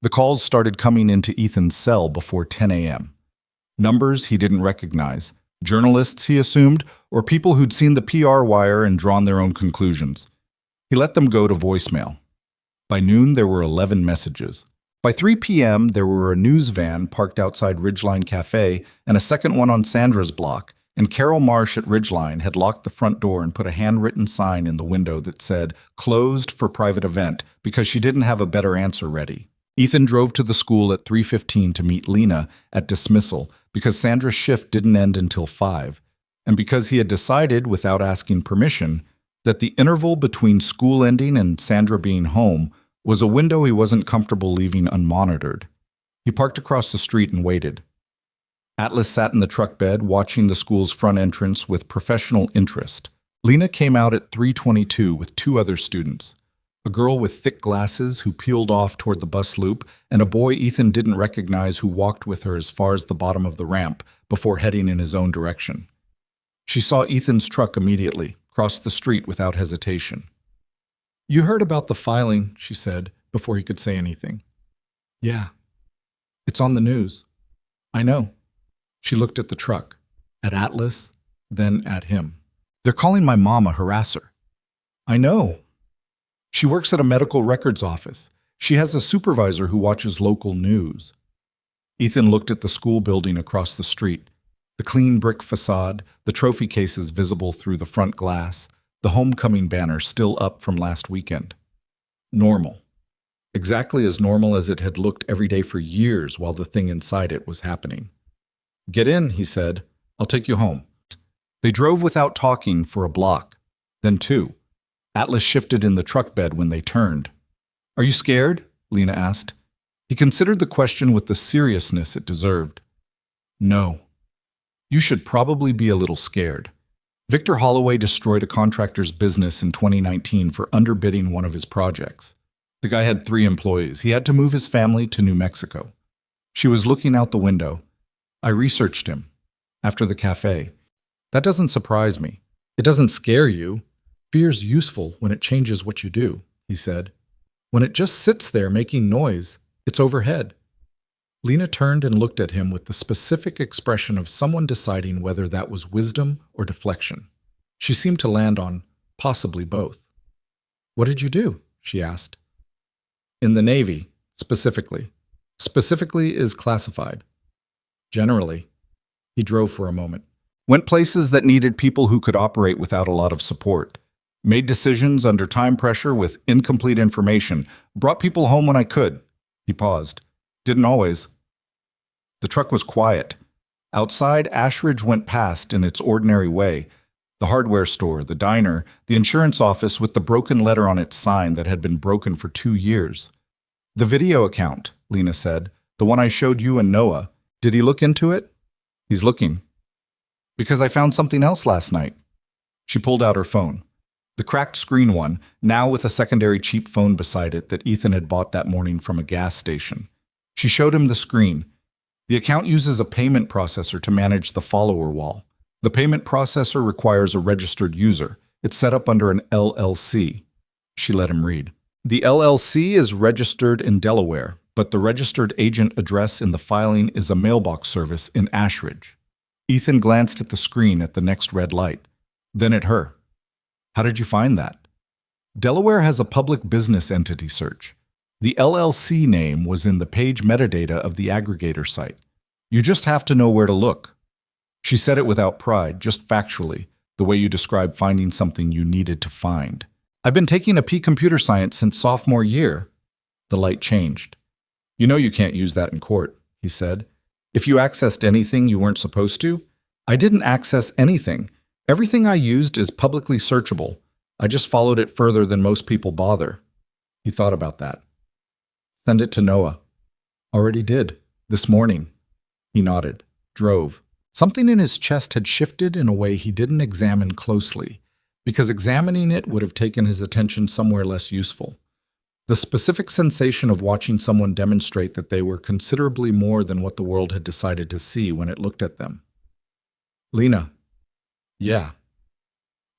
The calls started coming into Ethan's cell before 10 a.m. Numbers he didn't recognize, journalists he assumed, or people who'd seen the PR wire and drawn their own conclusions. He let them go to voicemail. By noon, there were 11 messages. By 3 p.m., there were a news van parked outside Ridgeline Cafe and a second one on Sandra's block, and Carol Marsh at Ridgeline had locked the front door and put a handwritten sign in the window that said, "Closed for private event," because she didn't have a better answer ready. Ethan drove to the school at 3:15 to meet Lena at dismissal because Sandra's shift didn't end until 5, and because he had decided, without asking permission, that the interval between school ending and Sandra being home was a window he wasn't comfortable leaving unmonitored. He parked across the street and waited. Atlas sat in the truck bed, watching the school's front entrance with professional interest. Lena came out at 3:22 with 2 other students. A girl with thick glasses who peeled off toward the bus loop, and a boy Ethan didn't recognize who walked with her as far as the bottom of the ramp before heading in his own direction. She saw Ethan's truck immediately, crossed the street without hesitation. You heard about the filing, she said, before he could say anything. Yeah. It's on the news. I know. She looked at the truck, at Atlas, then at him. They're calling my mom a harasser. I know. She works at a medical records office. She has a supervisor who watches local news. Ethan looked at the school building across the street, the clean brick facade, the trophy cases visible through the front glass, the homecoming banner still up from last weekend. Normal. Exactly as normal as it had looked every day for years while the thing inside it was happening. Get in, he said. I'll take you home. They drove without talking for a block, then 2. Atlas shifted in the truck bed when they turned. Are you scared? Lena asked. He considered the question with the seriousness it deserved. No. You should probably be a little scared. Victor Holloway destroyed a contractor's business in 2019 for underbidding one of his projects. The guy had 3 employees. He had to move his family to New Mexico. She was looking out the window. I researched him. After the cafe. That doesn't surprise me. It doesn't scare you. Fear's useful when it changes what you do, he said. When it just sits there making noise, it's overhead. Lena turned and looked at him with the specific expression of someone deciding whether that was wisdom or deflection. She seemed to land on possibly both. What did you do? She asked. In the Navy, specifically. Specifically is classified. Generally. He drove for a moment. Went places that needed people who could operate without a lot of support. Made decisions under time pressure with incomplete information. Brought people home when I could. He paused. Didn't always. The truck was quiet. Outside, Ashridge went past in its ordinary way. The hardware store, the diner, the insurance office with the broken letter on its sign that had been broken for 2 years. The video account, Lena said. The one I showed you and Noah. Did he look into it? He's looking. Because I found something else last night. She pulled out her phone. The cracked screen one, now with a secondary cheap phone beside it that Ethan had bought that morning from a gas station. She showed him the screen. The account uses a payment processor to manage the follower wall. The payment processor requires a registered user. It's set up under an LLC. She let him read. The LLC is registered in Delaware. but the registered agent address in the filing is a mailbox service in Ashridge. Ethan glanced at the screen at the next red light, then at her. How did you find that? Delaware has a public business entity search. The LLC name was in the page metadata of the aggregator site. You just have to know where to look. She said it without pride, just factually, the way you describe finding something you needed to find. I've been taking a P computer science since sophomore year. The light changed. You know you can't use that in court, he said. If you accessed anything you weren't supposed to, I didn't access anything. Everything I used is publicly searchable. I just followed it further than most people bother. He thought about that. Send it to Noah. Already did. This morning. He nodded. Drove. Something in his chest had shifted in a way he didn't examine closely, because examining it would have taken his attention somewhere less useful. The specific sensation of watching someone demonstrate that they were considerably more than what the world had decided to see when it looked at them. Lena. Yeah.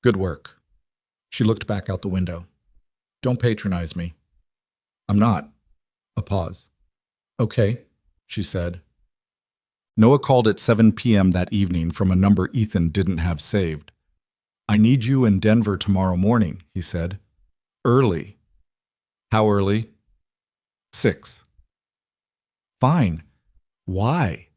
Good work. She looked back out the window. Don't patronize me. I'm not. A pause. Okay, she said. Noah called at 7 p.m. that evening from a number Ethan didn't have saved. I need you in Denver tomorrow morning, he said. Early. How early? 6. Fine. Why?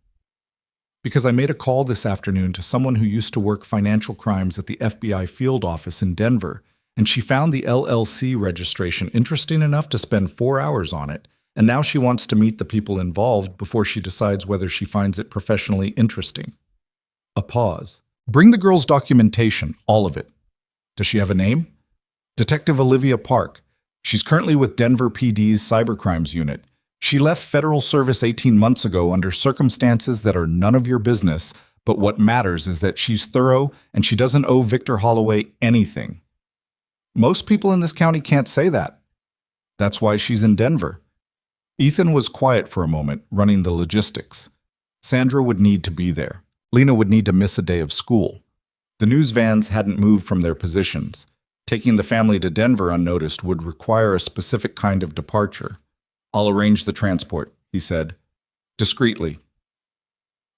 Because I made a call this afternoon to someone who used to work financial crimes at the FBI field office in Denver, and she found the LLC registration interesting enough to spend 4 hours on it, and now she wants to meet the people involved before she decides whether she finds it professionally interesting. A pause. Bring the girl's documentation, all of it. Does she have a name? Detective Olivia Park. She's currently with Denver PD's Cybercrimes Unit. She left federal service 18 months ago under circumstances that are none of your business, but what matters is that she's thorough and she doesn't owe Victor Holloway anything. Most people in this county can't say that. That's why she's in Denver. Ethan was quiet for a moment, running the logistics. Sandra would need to be there. Lena would need to miss a day of school. The news vans hadn't moved from their positions. Taking the family to Denver unnoticed would require a specific kind of departure. I'll arrange the transport, he said, discreetly.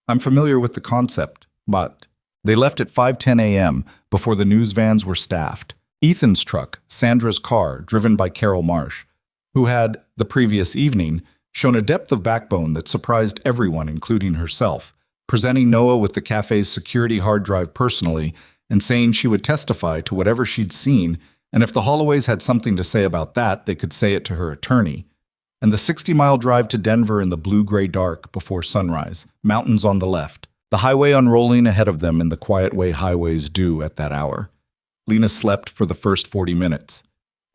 I'm familiar with the concept, but they left at 5:10 a.m. before the news vans were staffed. Ethan's truck, Sandra's car, driven by Carol Marsh, who had, the previous evening, shown a depth of backbone that surprised everyone, including herself, presenting Noah with the cafe's security hard drive personally and saying she would testify to whatever she'd seen, and if the Holloways had something to say about that, they could say it to her attorney. And the 60-mile drive to Denver in the blue-gray dark before sunrise, mountains on the left, the highway unrolling ahead of them in the quiet way highways do at that hour. Lena slept for the first 40 minutes.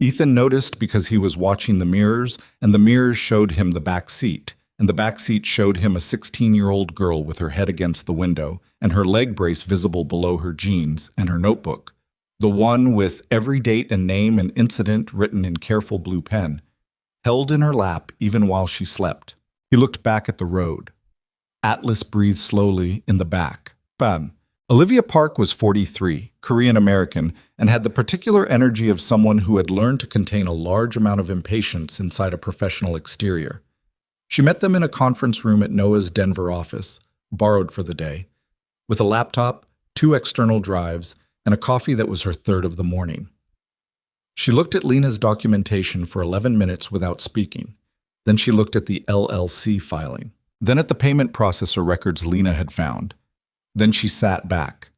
Ethan noticed because he was watching the mirrors, and the mirrors showed him the back seat, and the back seat showed him a 16-year-old girl with her head against the window, and her leg brace visible below her jeans, and her notebook, the one with every date and name and incident written in careful blue pen, held in her lap even while she slept. He looked back at the road. Atlas breathed slowly in the back. Bam. Olivia Park was 43, Korean-American, and had the particular energy of someone who had learned to contain a large amount of impatience inside a professional exterior. She met them in a conference room at Noah's Denver office, borrowed for the day, with a laptop, 2 external drives, and a coffee that was her third of the morning. She looked at Lena's documentation for 11 minutes without speaking. Then she looked at the LLC filing. Then at the payment processor records Lena had found. Then she sat back.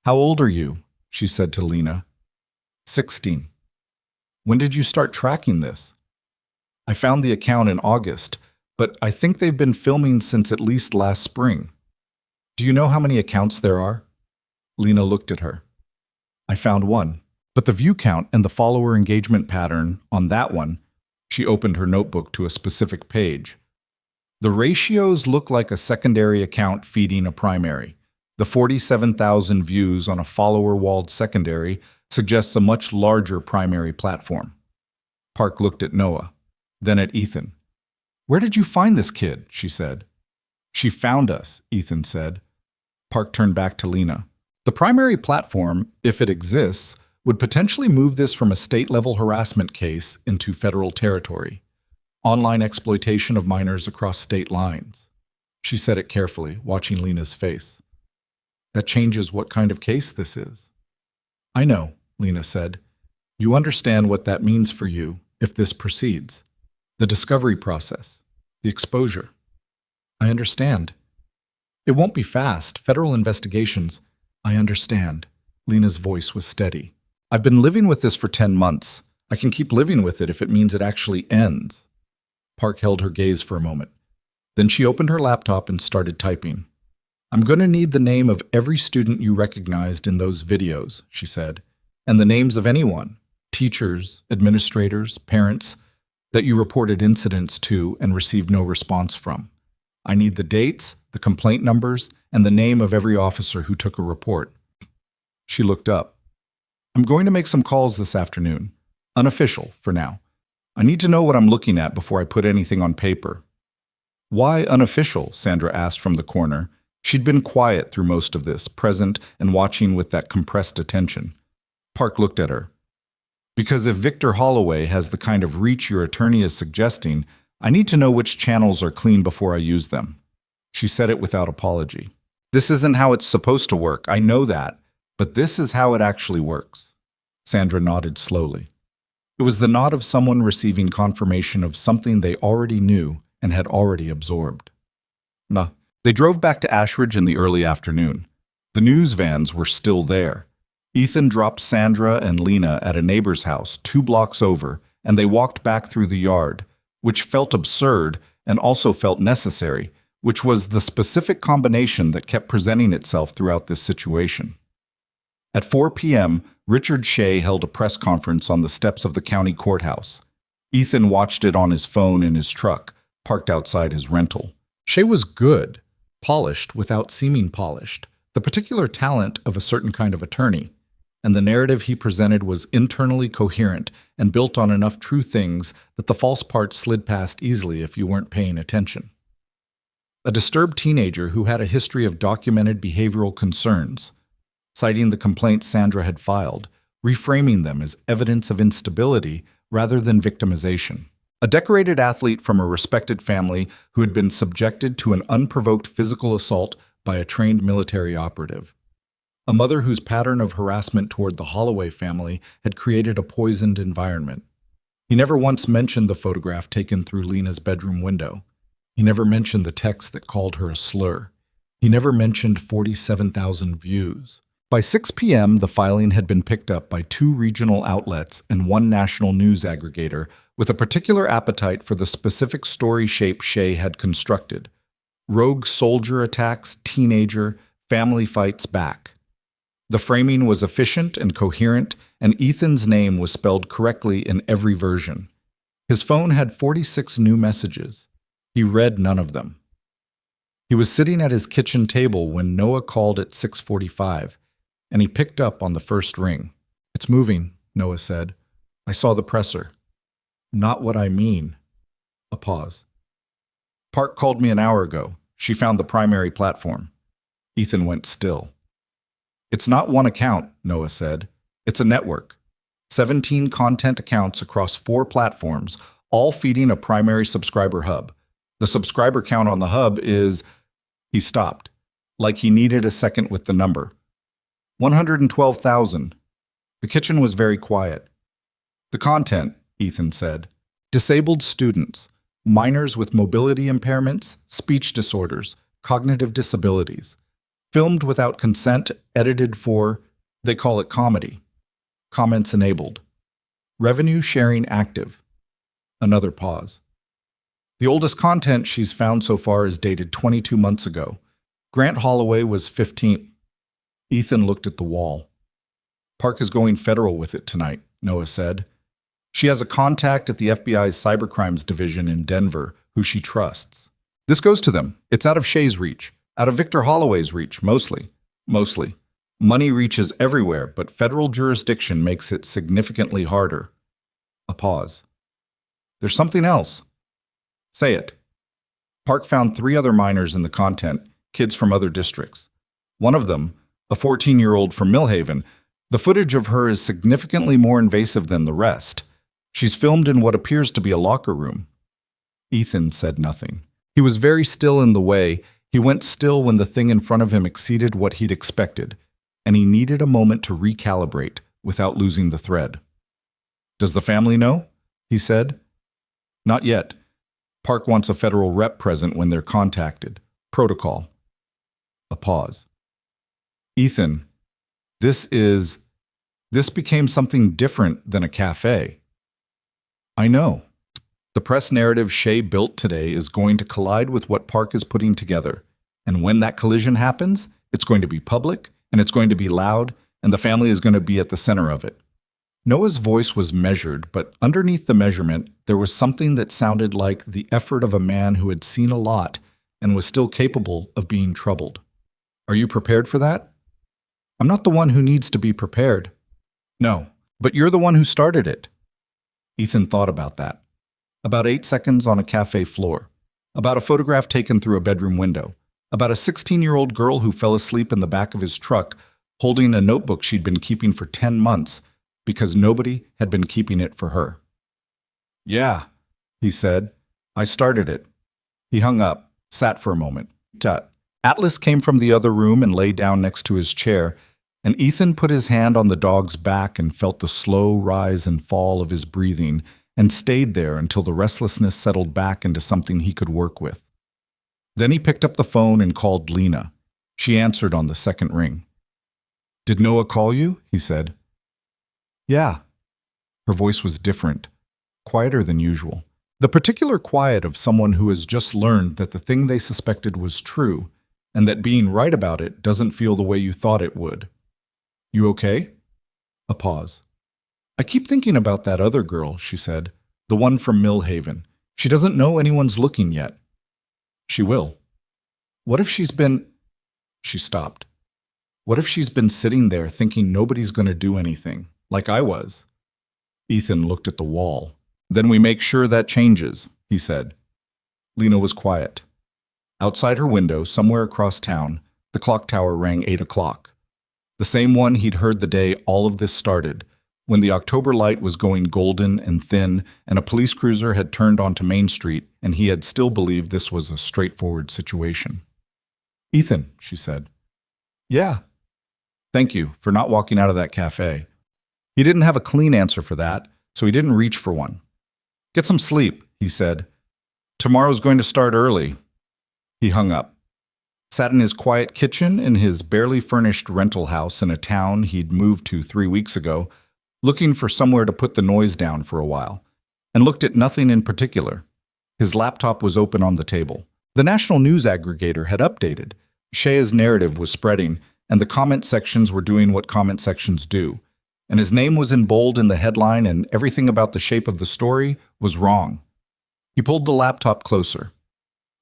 How old are you? She said to Lena. 16. When did you start tracking this? I found the account in August, but I think they've been filming since at least last spring. Do you know how many accounts there are? Lena looked at her. I found one. But the view count and the follower engagement pattern on that one, she opened her notebook to a specific page. The ratios look like a secondary account feeding a primary. The 47,000 views on a follower-walled secondary suggests a much larger primary platform. Park looked at Noah, then at Ethan. Where did you find this kid? She said. She found us, Ethan said. Park turned back to Lena. The primary platform, if it exists, would potentially move this from a state-level harassment case into federal territory. Online exploitation of minors across state lines. She said it carefully, watching Lena's face. That changes what kind of case this is. I know, Lena said. You understand what that means for you if this proceeds. The discovery process, the exposure. I understand. It won't be fast. Federal investigations. I understand. Lena's voice was steady. I've been living with this for 10 months. I can keep living with it if it means it actually ends. Park held her gaze for a moment. Then she opened her laptop and started typing. I'm going to need the name of every student you recognized in those videos, she said, and the names of anyone, teachers, administrators, parents, that you reported incidents to and received no response from. I need the dates, the complaint numbers, and the name of every officer who took a report. She looked up. I'm going to make some calls this afternoon. Unofficial, for now. I need to know what I'm looking at before I put anything on paper. Why unofficial? Sandra asked from the corner. She'd been quiet through most of this, present and watching with that compressed attention. Park looked at her. Because if Victor Holloway has the kind of reach your attorney is suggesting, I need to know which channels are clean before I use them. She said it without apology. This isn't how it's supposed to work, I know that, but this is how it actually works. Sandra nodded slowly. It was the nod of someone receiving confirmation of something they already knew and had already absorbed. Nah. They drove back to Ashridge in the early afternoon. The news vans were still there. Ethan dropped Sandra and Lena at a neighbor's house 2 blocks over, and they walked back through the yard, which felt absurd and also felt necessary, which was the specific combination that kept presenting itself throughout this situation. At 4 p.m., Richard Shea held a press conference on the steps of the county courthouse. Ethan watched it on his phone in his truck, parked outside his rental. Shea was good, polished without seeming polished, the particular talent of a certain kind of attorney, and the narrative he presented was internally coherent and built on enough true things that the false parts slid past easily if you weren't paying attention. A disturbed teenager who had a history of documented behavioral concerns, citing the complaints Sandra had filed, reframing them as evidence of instability rather than victimization. A decorated athlete from a respected family who had been subjected to an unprovoked physical assault by a trained military operative. A mother whose pattern of harassment toward the Holloway family had created a poisoned environment. He never once mentioned the photograph taken through Lena's bedroom window. He never mentioned the text that called her a slur. He never mentioned 47,000 views. By 6 p.m., the filing had been picked up by 2 regional outlets and 1 national news aggregator with a particular appetite for the specific story shape Shea had constructed. Rogue soldier attacks, teenager, family fights back. The framing was efficient and coherent, and Ethan's name was spelled correctly in every version. His phone had 46 new messages. He read none of them. He was sitting at his kitchen table when Noah called at 6:45, and he picked up on the first ring. It's moving, Noah said. I saw the presser. Not what I mean. A pause. Park called me an hour ago. She found the primary platform. Ethan went still. It's not one account, Noah said. It's a network. 17 content accounts across 4 platforms, all feeding a primary subscriber hub. The subscriber count on the hub is... He stopped, like he needed a second with the number. 112,000. The kitchen was very quiet. The content, Ethan said. Disabled students, minors with mobility impairments, speech disorders, cognitive disabilities. Filmed without consent, edited for, they call it comedy. Comments enabled. Revenue sharing active. Another pause. The oldest content she's found so far is dated 22 months ago. Grant Holloway was 15. Ethan looked at the wall. Park is going federal with it tonight, Noah said. She has a contact at the FBI's cybercrimes division in Denver who she trusts. This goes to them. It's out of Shea's reach. Out of Victor Holloway's reach, mostly. Money reaches everywhere, but federal jurisdiction makes it significantly harder. A pause. There's something else. Say it. Park found 3 other minors in the content, kids from other districts. One of them, a 14-year-old from Millhaven, the footage of her is significantly more invasive than the rest. She's filmed in what appears to be a locker room. Ethan said nothing. He was very still in the way. He went still when the thing in front of him exceeded what he'd expected, and he needed a moment to recalibrate without losing the thread. "Does the family know?" he said. "Not yet. Park wants a federal rep present when they're contacted. Protocol." A pause. "Ethan, this became something different than a cafe." "I know. The press narrative Shay built today is going to collide with what Park is putting together. And when that collision happens, it's going to be public, and it's going to be loud, and the family is going to be at the center of it." Noah's voice was measured, but underneath the measurement, there was something that sounded like the effort of a man who had seen a lot and was still capable of being troubled. "Are you prepared for that?" "I'm not the one who needs to be prepared." "No, but you're the one who started it." Ethan thought about that. About 8 seconds on a cafe floor. About a photograph taken through a bedroom window. About a 16-year-old girl who fell asleep in the back of his truck holding a notebook she'd been keeping for 10 months because nobody had been keeping it for her. "Yeah," he said. "I started it." He hung up, sat for a moment. Atlas came from the other room and lay down next to his chair, and Ethan put his hand on the dog's back and felt the slow rise and fall of his breathing and stayed there until the restlessness settled back into something he could work with. Then he picked up the phone and called Lena. She answered on the second ring. "Did Noah call you?" he said. "Yeah." Her voice was different, quieter than usual. The particular quiet of someone who has just learned that the thing they suspected was true, and that being right about it doesn't feel the way you thought it would. "You okay?" A pause. "I keep thinking about that other girl," she said. "The one from Millhaven. She doesn't know anyone's looking yet." "She will." "What if she's been—" She stopped. "What if she's been sitting there thinking nobody's going to do anything, like I was?" Ethan looked at the wall. "Then we make sure that changes," he said. Lena was quiet. Outside her window, somewhere across town, the clock tower rang 8 o'clock. The same one he'd heard the day all of this started, when the October light was going golden and thin and a police cruiser had turned onto Main Street and he had still believed this was a straightforward situation. "Ethan," she said. "Yeah." "Thank you for not walking out of that cafe." He didn't have a clean answer for that, so he didn't reach for one. "Get some sleep," he said. "Tomorrow's going to start early." He hung up. Sat in his quiet kitchen in his barely furnished rental house in a town he'd moved to 3 weeks ago, looking for somewhere to put the noise down for a while, and looked at nothing in particular. His laptop was open on the table. The national news aggregator had updated. Shaya's narrative was spreading, and the comment sections were doing what comment sections do. And his name was in bold in the headline, and everything about the shape of the story was wrong. He pulled the laptop closer.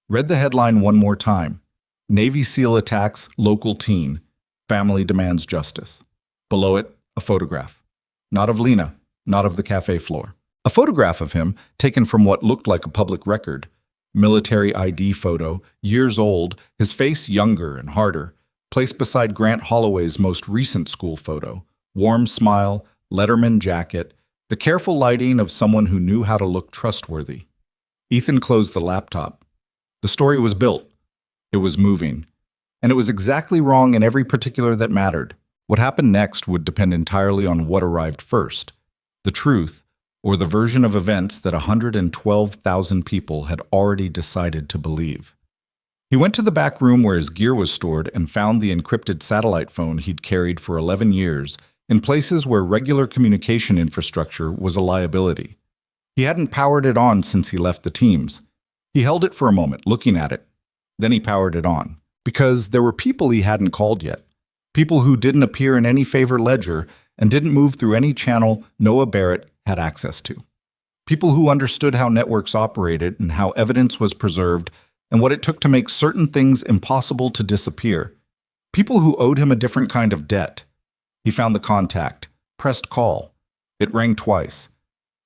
Read the headline one more time. "Navy SEAL attacks local teen. Family demands justice." Below it, a photograph. Not of Lena, not of the cafe floor. A photograph of him taken from what looked like a public record. Military ID photo, years old, his face younger and harder, placed beside Grant Holloway's most recent school photo. Warm smile, Letterman jacket, the careful lighting of someone who knew how to look trustworthy. Ethan closed the laptop. The story was built. It was moving. And it was exactly wrong in every particular that mattered. What happened next would depend entirely on what arrived first. The truth, or the version of events that 112,000 people had already decided to believe. He went to the back room where his gear was stored and found the encrypted satellite phone he'd carried for 11 years in places where regular communication infrastructure was a liability. He hadn't powered it on since he left the teams. He held it for a moment, looking at it. Then he powered it on, because there were people he hadn't called yet. People who didn't appear in any favor ledger and didn't move through any channel Noah Barrett had access to. People who understood how networks operated and how evidence was preserved and what it took to make certain things impossible to disappear. People who owed him a different kind of debt. He found the contact, pressed call. It rang twice.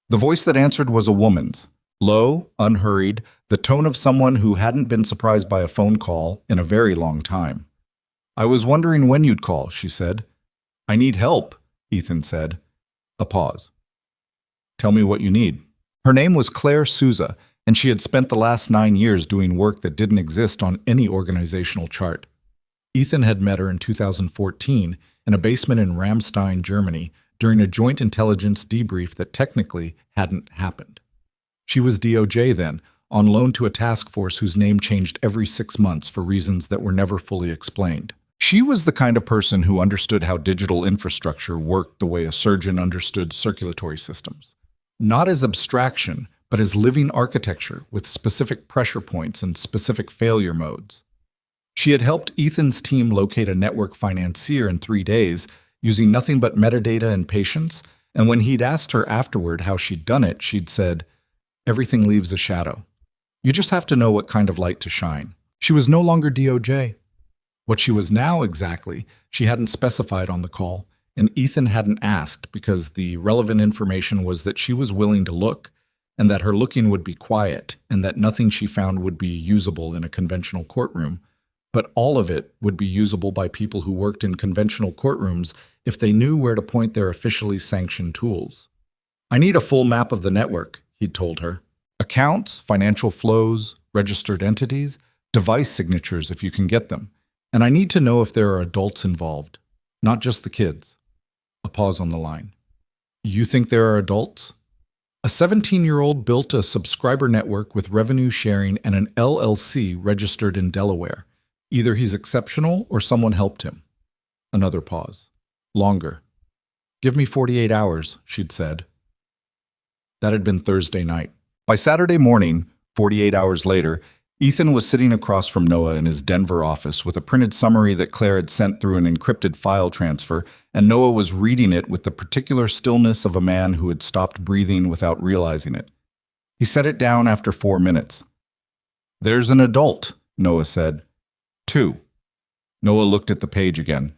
The voice that answered was a woman's. Low, unhurried, the tone of someone who hadn't been surprised by a phone call in a very long time. "I was wondering when you'd call," she said. "I need help," Ethan said. A pause. "Tell me what you need." Her name was Claire Souza, and she had spent the last 9 years doing work that didn't exist on any organizational chart. Ethan had met her in 2014 in a basement in Ramstein, Germany, during a joint intelligence debrief that technically hadn't happened. She was DOJ then, on loan to a task force whose name changed every 6 months for reasons that were never fully explained. She was the kind of person who understood how digital infrastructure worked the way a surgeon understood circulatory systems. Not as abstraction, but as living architecture with specific pressure points and specific failure modes. She had helped Ethan's team locate a network financier in 3 days using nothing but metadata and patience, and when he'd asked her afterward how she'd done it, she'd said, "Everything leaves a shadow. You just have to know what kind of light to shine." She was no longer DOJ. What she was now exactly, she hadn't specified on the call, and Ethan hadn't asked because the relevant information was that she was willing to look, and that her looking would be quiet, and that nothing she found would be usable in a conventional courtroom, but all of it would be usable by people who worked in conventional courtrooms if they knew where to point their officially sanctioned tools. "I need a full map of the network," he'd told her. "Accounts, financial flows, registered entities, device signatures if you can get them. And I need to know if there are adults involved, not just the kids." A pause on the line. "You think there are adults?" A 17-year-old built a subscriber network with revenue sharing and an LLC registered in Delaware. Either he's exceptional or someone helped him. Another pause. Longer. "Give me 48 hours, she'd said. That had been Thursday night. By Saturday morning, 48 hours later, Ethan was sitting across from Noah in his Denver office with a printed summary that Claire had sent through an encrypted file transfer, and Noah was reading it with the particular stillness of a man who had stopped breathing without realizing it. He set it down after 4 minutes. "There's an adult," Noah said. "2. Noah looked at the page again.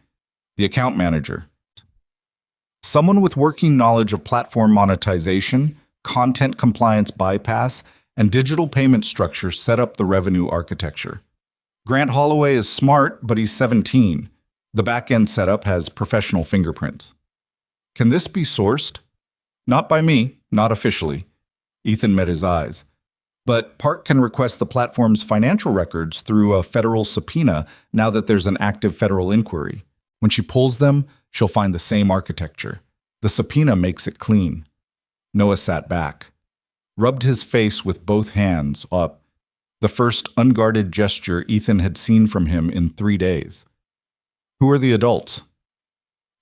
"The account manager. Someone with working knowledge of platform monetization, content compliance bypass, and digital payment structure set up the revenue architecture. Grant Holloway is smart, but he's 17. The back-end setup has professional fingerprints." "Can this be sourced?" "Not by me, not officially." Ethan met his eyes. "But Park can request the platform's financial records through a federal subpoena now that there's an active federal inquiry. When she pulls them, she'll find the same architecture. The subpoena makes it clean." Noah sat back, rubbed his face with both hands up, the first unguarded gesture Ethan had seen from him in 3 days. "Who are the adults?"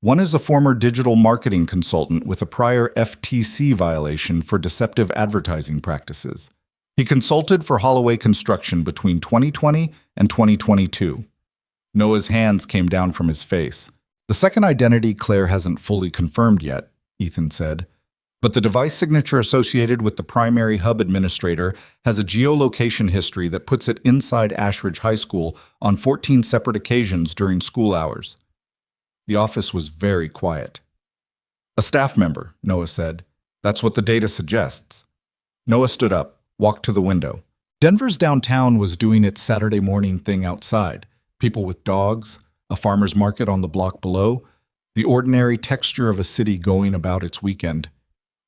"One is a former digital marketing consultant with a prior FTC violation for deceptive advertising practices. He consulted for Holloway Construction between 2020 and 2022. Noah's hands came down from his face. "The second identity Claire hasn't fully confirmed yet," Ethan said. "But the device signature associated with the primary hub administrator has a geolocation history that puts it inside Ashridge High School on 14 separate occasions during school hours." The office was very quiet. "A staff member," Noah said. "That's what the data suggests." Noah stood up, walked to the window. Denver's downtown was doing its Saturday morning thing outside. People with dogs, a farmer's market on the block below, the ordinary texture of a city going about its weekend.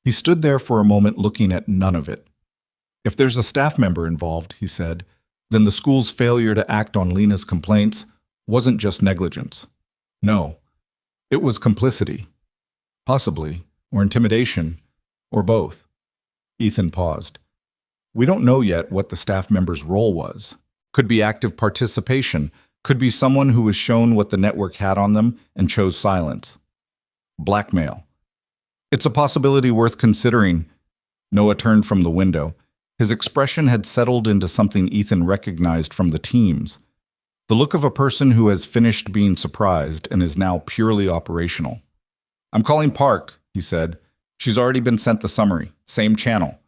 He stood there for a moment looking at none of it. "If there's a staff member involved," he said, "then the school's failure to act on Lena's complaints wasn't just negligence. No, it was complicity. Possibly, or intimidation, or both." Ethan paused. "We don't know yet what the staff member's role was. Could be active participation, could be someone who was shown what the network had on them and chose silence. Blackmail. It's a possibility worth considering." Noah turned from the window. His expression had settled into something Ethan recognized from the teams. The look of a person who has finished being surprised and is now purely operational. "I'm calling Park," he said. "She's already been sent the summary. Same channel."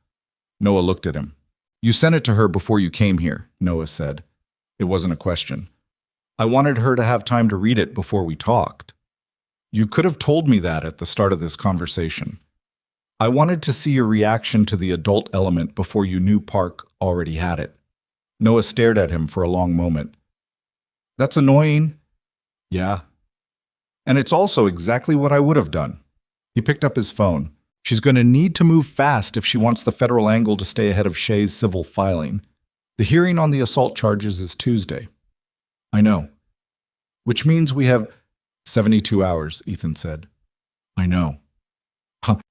Noah looked at him. "You sent it to her before you came here," Noah said. It wasn't a question. "I wanted her to have time to read it before we talked." "You could have told me that at the start of this conversation. I wanted to see your reaction to the adult element before you knew Park already had it." Noah stared at him for a long moment. "That's annoying." "Yeah. And it's also exactly what I would have done." He picked up his phone. She's going to need to move fast if she wants the federal angle to stay ahead of Shay's civil filing. The hearing on the assault charges is Tuesday. I know. Which means we have 72 hours, Ethan said. I know.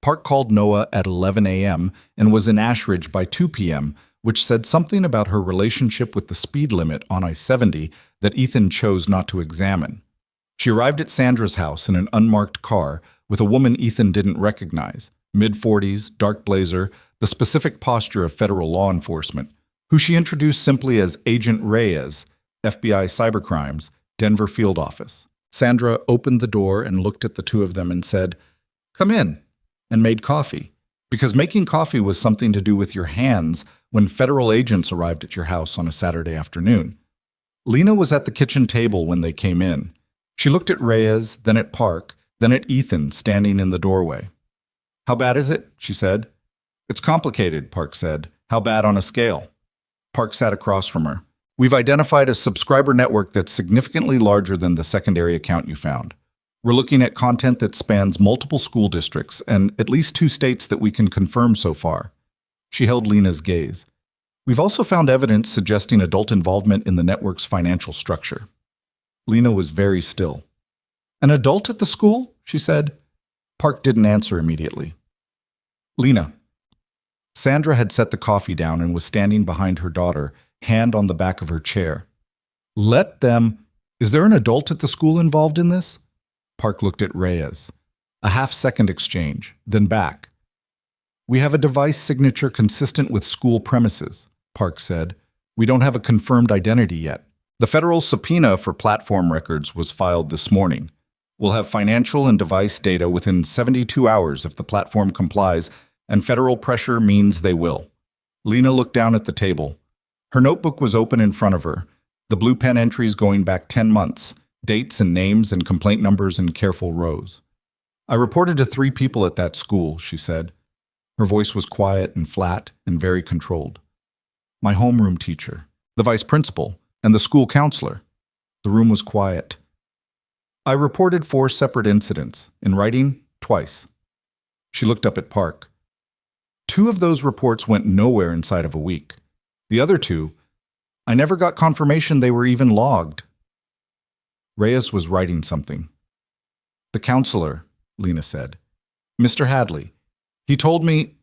Park called Noah at 11 a.m. and was in Ashridge by 2 p.m., which said something about her relationship with the speed limit on I-70 that Ethan chose not to examine. She arrived at Sandra's house in an unmarked car with a woman Ethan didn't recognize, mid-40s, dark blazer, the specific posture of federal law enforcement, who she introduced simply as Agent Reyes, FBI Cybercrimes, Denver Field Office. Sandra opened the door and looked at the two of them and said, "Come in," and made coffee, because making coffee was something to do with your hands when federal agents arrived at your house on a Saturday afternoon. Lena was at the kitchen table when they came in. She looked at Reyes, then at Park, then at Ethan standing in the doorway. "How bad is it?" she said. "It's complicated," Park said. "How bad on a scale?" Park sat across from her. "We've identified a subscriber network that's significantly larger than the secondary account you found. We're looking at content that spans multiple school districts and at least 2 states that we can confirm so far." She held Lena's gaze. "We've also found evidence suggesting adult involvement in the network's financial structure." Lena was very still. "An adult at the school?" she said. Park didn't answer immediately. "Lena." Sandra had set the coffee down and was standing behind her daughter, hand on the back of her chair. "Let them... Is there an adult at the school involved in this?" Park looked at Reyes. A half-second exchange, then back. "We have a device signature consistent with school premises," Park said. "We don't have a confirmed identity yet. The federal subpoena for platform records was filed this morning. We'll have financial and device data within 72 hours if the platform complies, and federal pressure means they will." Lena looked down at the table. Her notebook was open in front of her, the blue pen entries going back 10 months, dates and names and complaint numbers in careful rows. "I reported to 3 people at that school," she said. Her voice was quiet and flat and very controlled. "My homeroom teacher, the vice principal, and the school counselor." The room was quiet. "I reported 4 separate incidents, in writing, twice." She looked up at Park. 2 of those reports went nowhere inside of a week. The other 2, I never got confirmation they were even logged. Reyes was writing something. "The counselor," Lena said. "Mr. Hadley. He told me..."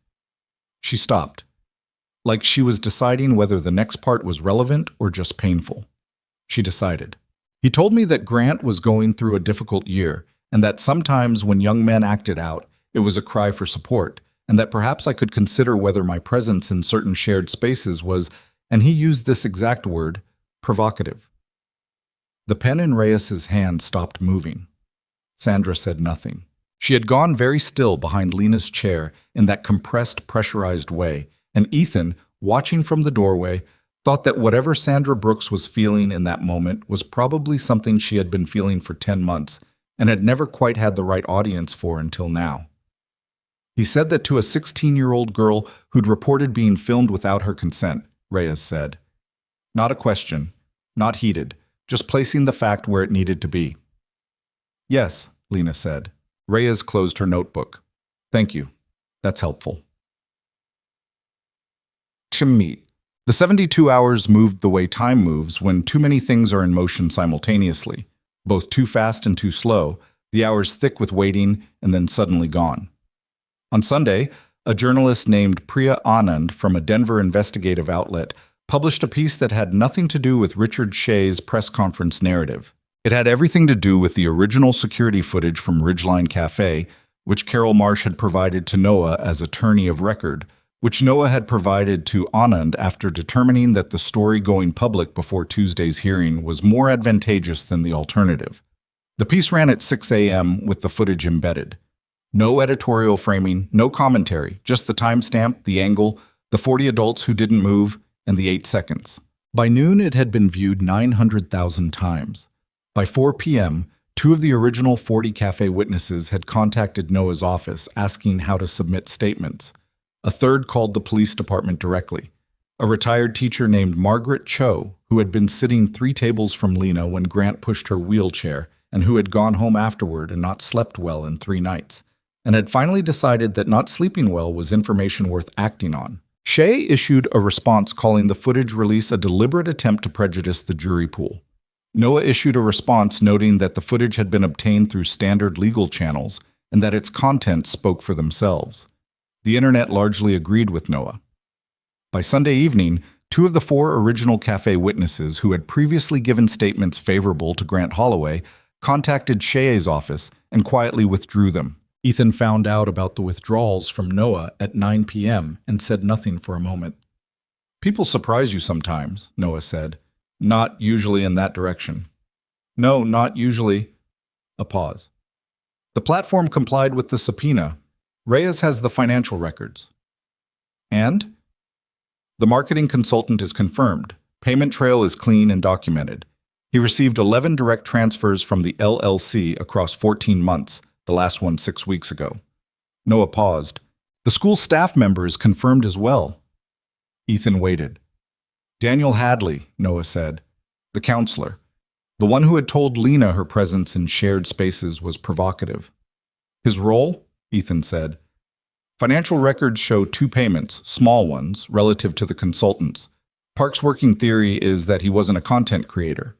She stopped, like she was deciding whether the next part was relevant or just painful. She decided. "He told me that Grant was going through a difficult year, and that sometimes when young men acted out, it was a cry for support, and that perhaps I could consider whether my presence in certain shared spaces was, and he used this exact word, provocative." The pen in Reyes's hand stopped moving. Sandra said nothing. She had gone very still behind Lena's chair in that compressed, pressurized way, and Ethan, watching from the doorway, thought that whatever Sandra Brooks was feeling in that moment was probably something she had been feeling for 10 months and had never quite had the right audience for until now. "He said that to a 16-year-old girl who'd reported being filmed without her consent," Reyes said. "Not a question, not heated, just placing the fact where it needed to be." "Yes," Lena said. Reyes closed her notebook. "Thank you. That's helpful." Meet. The 72 hours moved the way time moves when too many things are in motion simultaneously, both too fast and too slow, the hours thick with waiting and then suddenly gone. On Sunday, a journalist named Priya Anand from a Denver investigative outlet published a piece that had nothing to do with Richard Shay's press conference narrative. It had everything to do with the original security footage from Ridgeline Cafe, which Carol Marsh had provided to Noah as attorney of record, which Noah had provided to Anand after determining that the story going public before Tuesday's hearing was more advantageous than the alternative. The piece ran at 6 a.m. with the footage embedded. No editorial framing, no commentary, just the timestamp, the angle, the 40 adults who didn't move, and the 8 seconds. By noon, it had been viewed 900,000 times. By 4 p.m., 2 of the original 40 cafe witnesses had contacted Noah's office asking how to submit statements. A third called the police department directly. A retired teacher named Margaret Cho, who had been sitting 3 tables from Lena when Grant pushed her wheelchair, and who had gone home afterward and not slept well in 3 nights. and had finally decided that not sleeping well was information worth acting on. Shea issued a response calling the footage release a deliberate attempt to prejudice the jury pool. Noah issued a response noting that the footage had been obtained through standard legal channels and that its contents spoke for themselves. The internet largely agreed with Noah. By Sunday evening, 2 of the 4 original cafe witnesses who had previously given statements favorable to Grant Holloway contacted Shea's office and quietly withdrew them. Ethan found out about the withdrawals from Noah at 9 p.m. and said nothing for a moment. "People surprise you sometimes," Noah said. "Not usually in that direction." "No, not usually." A pause. "The platform complied with the subpoena. Reyes has the financial records." "And?" "The marketing consultant is confirmed. Payment trail is clean and documented. He received 11 direct transfers from the LLC across 14 months, the last one 6 weeks ago." Noah paused. "The school staff member is confirmed as well." Ethan waited. "Daniel Hadley," Noah said. "The counselor. The one who had told Lena her presence in shared spaces was provocative." "His role?" Ethan said. "Financial records show 2 payments, small ones, relative to the consultants. Park's working theory is that he wasn't a content creator.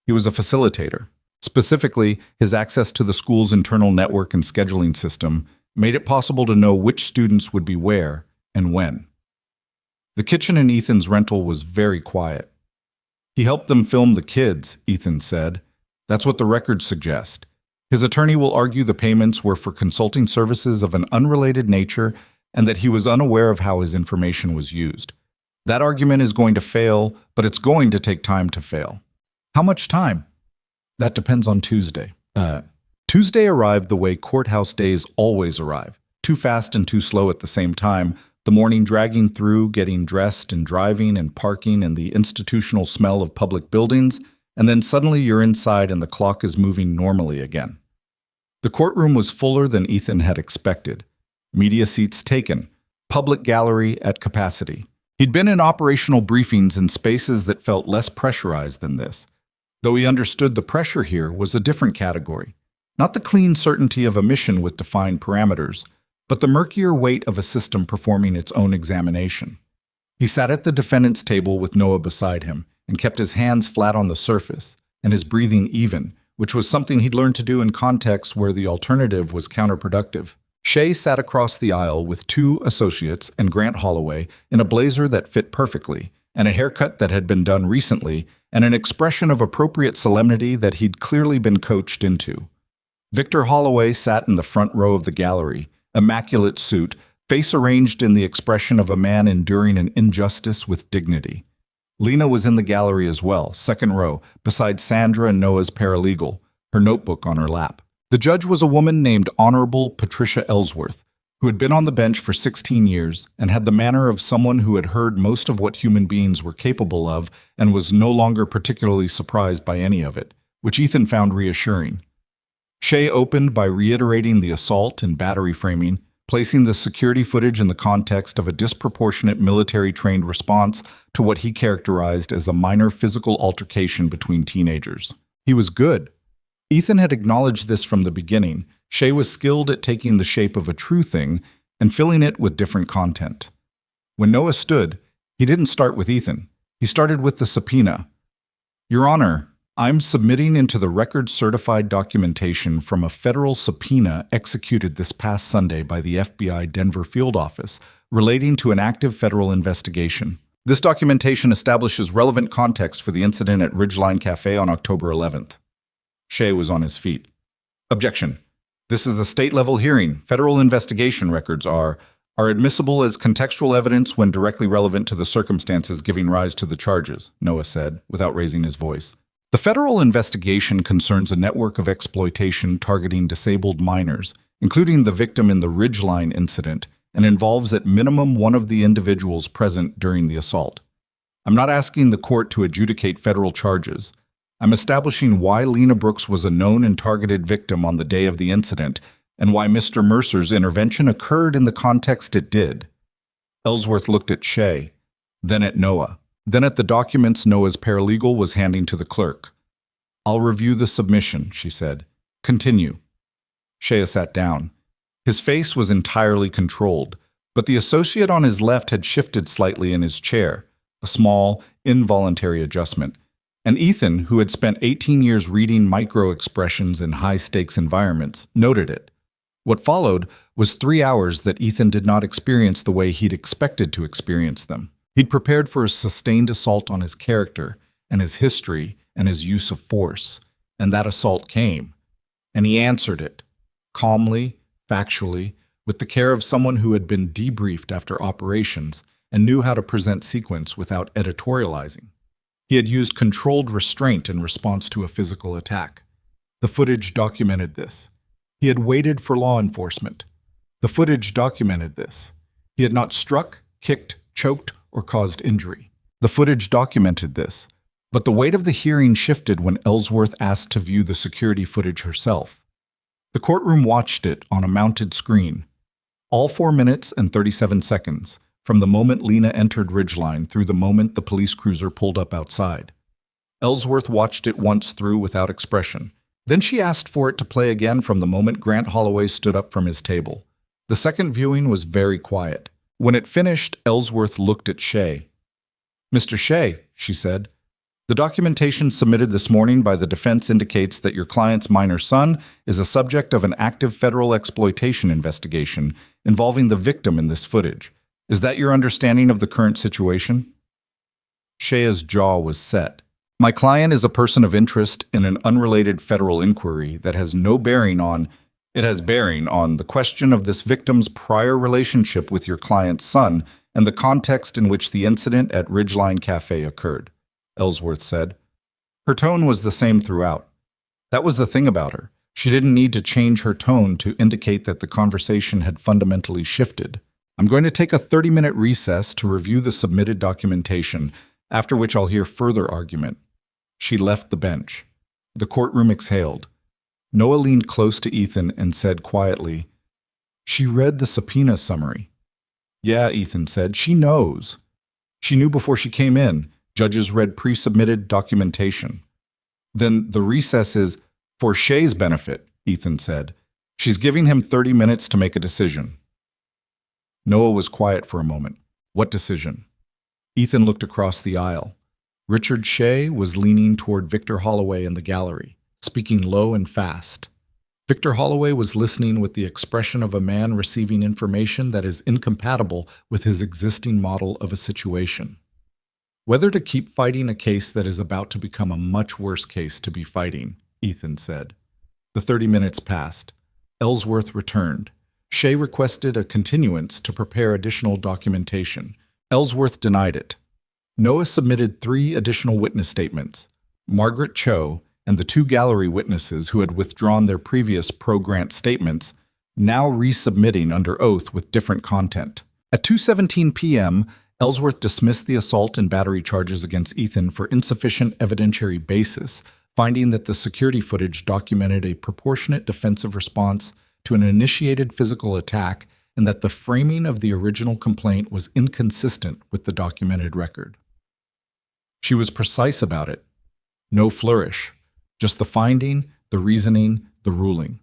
He was a facilitator. Specifically, his access to the school's internal network and scheduling system made it possible to know which students would be where and when." The kitchen in Ethan's rental was very quiet. "He helped them film the kids," Ethan said. "That's what the records suggest. His attorney will argue the payments were for consulting services of an unrelated nature and that he was unaware of how his information was used. That argument is going to fail, but it's going to take time to fail." "How much time?" "That depends on Tuesday." Tuesday arrived the way courthouse days always arrive, too fast and too slow at the same time, the morning dragging through, getting dressed and driving and parking and the institutional smell of public buildings, and then suddenly you're inside and the clock is moving normally again. The courtroom was fuller than Ethan had expected. Media seats taken, public gallery at capacity. He'd been in operational briefings in spaces that felt less pressurized than this, though he understood the pressure here was a different category. Not the clean certainty of a mission with defined parameters, but the murkier weight of a system performing its own examination. He sat at the defendant's table with Noah beside him and kept his hands flat on the surface and his breathing even, which was something he'd learned to do in contexts where the alternative was counterproductive. Shea sat across the aisle with 2 associates and Grant Holloway in a blazer that fit perfectly, and a haircut that had been done recently, and an expression of appropriate solemnity that he'd clearly been coached into. Victor Holloway sat in the front row of the gallery, immaculate suit, face arranged in the expression of a man enduring an injustice with dignity. Lena was in the gallery as well, second row, beside Sandra and Noah's paralegal, her notebook on her lap. The judge was a woman named Honorable Patricia Ellsworth, who had been on the bench for 16 years and had the manner of someone who had heard most of what human beings were capable of and was no longer particularly surprised by any of it, which Ethan found reassuring. Shea opened by reiterating the assault and battery framing, placing the security footage in the context of a disproportionate military-trained response to what he characterized as a minor physical altercation between teenagers. He was good. Ethan had acknowledged this from the beginning. Shea was skilled at taking the shape of a true thing and filling it with different content. When Noah stood, he didn't start with Ethan. He started with the subpoena. "Your Honor, I'm submitting into the record certified documentation from a federal subpoena executed this past Sunday by the FBI Denver field office relating to an active federal investigation. This documentation establishes relevant context for the incident at Ridgeline Cafe on October 11th. Shea was on his feet. "Objection. This is a state-level hearing. Federal investigation records are admissible as contextual evidence when directly relevant to the circumstances giving rise to the charges," Noah said, without raising his voice. "The federal investigation concerns a network of exploitation targeting disabled minors, including the victim in the Ridgeline incident, and involves at minimum one of the individuals present during the assault. I'm not asking the court to adjudicate federal charges. I'm establishing why Lena Brooks was a known and targeted victim on the day of the incident, and why Mr. Mercer's intervention occurred in the context it did." Ellsworth looked at Shea, then at Noah, then at the documents Noah's paralegal was handing to the clerk. "I'll review the submission," she said. "Continue." Shea sat down. His face was entirely controlled, but the associate on his left had shifted slightly in his chair, a small, involuntary adjustment. And Ethan, who had spent 18 years reading micro-expressions in high-stakes environments, noted it. What followed was 3 hours that Ethan did not experience the way he'd expected to experience them. He'd prepared for a sustained assault on his character and his history and his use of force, and that assault came. And he answered it, calmly, factually, with the care of someone who had been debriefed after operations and knew how to present sequence without editorializing. He had used controlled restraint in response to a physical attack. The footage documented this. He had waited for law enforcement. The footage documented this. He had not struck, kicked, choked, or caused injury. The footage documented this. But the weight of the hearing shifted when Ellsworth asked to view the security footage herself. The courtroom watched it on a mounted screen. All 4 minutes and 37 seconds, from the moment Lena entered Ridgeline through the moment the police cruiser pulled up outside. Ellsworth watched it once through without expression. Then she asked for it to play again from the moment Grant Holloway stood up from his table. The second viewing was very quiet. When it finished, Ellsworth looked at Shea. "Mr. Shea," she said, "the documentation submitted this morning by the defense indicates that your client's minor son is a subject of an active federal exploitation investigation involving the victim in this footage. Is that your understanding of the current situation?" Shea's jaw was set. "My client is a person of interest in an unrelated federal inquiry that has no bearing on— It has bearing on the question of this victim's prior relationship with your client's son and the context in which the incident at Ridgeline Cafe occurred," Ellsworth said. Her tone was the same throughout. That was the thing about her. She didn't need to change her tone to indicate that the conversation had fundamentally shifted. "I'm going to take a 30-minute recess to review the submitted documentation, after which I'll hear further argument." She left the bench. The courtroom exhaled. Noah leaned close to Ethan and said quietly, "She read the subpoena summary." "Yeah," Ethan said, "she knows. She knew before she came in. Judges read pre-submitted documentation." "Then the recess is for Shea's benefit," Ethan said. "She's giving him 30 minutes to make a decision." Noah was quiet for a moment. "What decision?" Ethan looked across the aisle. Richard Shea was leaning toward Victor Holloway in the gallery, speaking low and fast. Victor Holloway was listening with the expression of a man receiving information that is incompatible with his existing model of a situation. "Whether to keep fighting a case that is about to become a much worse case to be fighting," Ethan said. The 30 minutes passed. Ellsworth returned. Shea requested a continuance to prepare additional documentation. Ellsworth denied it. Noah submitted 3 additional witness statements. Margaret Cho and the 2 gallery witnesses who had withdrawn their previous pro-Grant statements, now resubmitting under oath with different content. At 2:17 p.m., Ellsworth dismissed the assault and battery charges against Ethan for insufficient evidentiary basis, finding that the security footage documented a proportionate defensive response to an initiated physical attack and that the framing of the original complaint was inconsistent with the documented record. She was precise about it. No flourish. Just the finding, the reasoning, the ruling.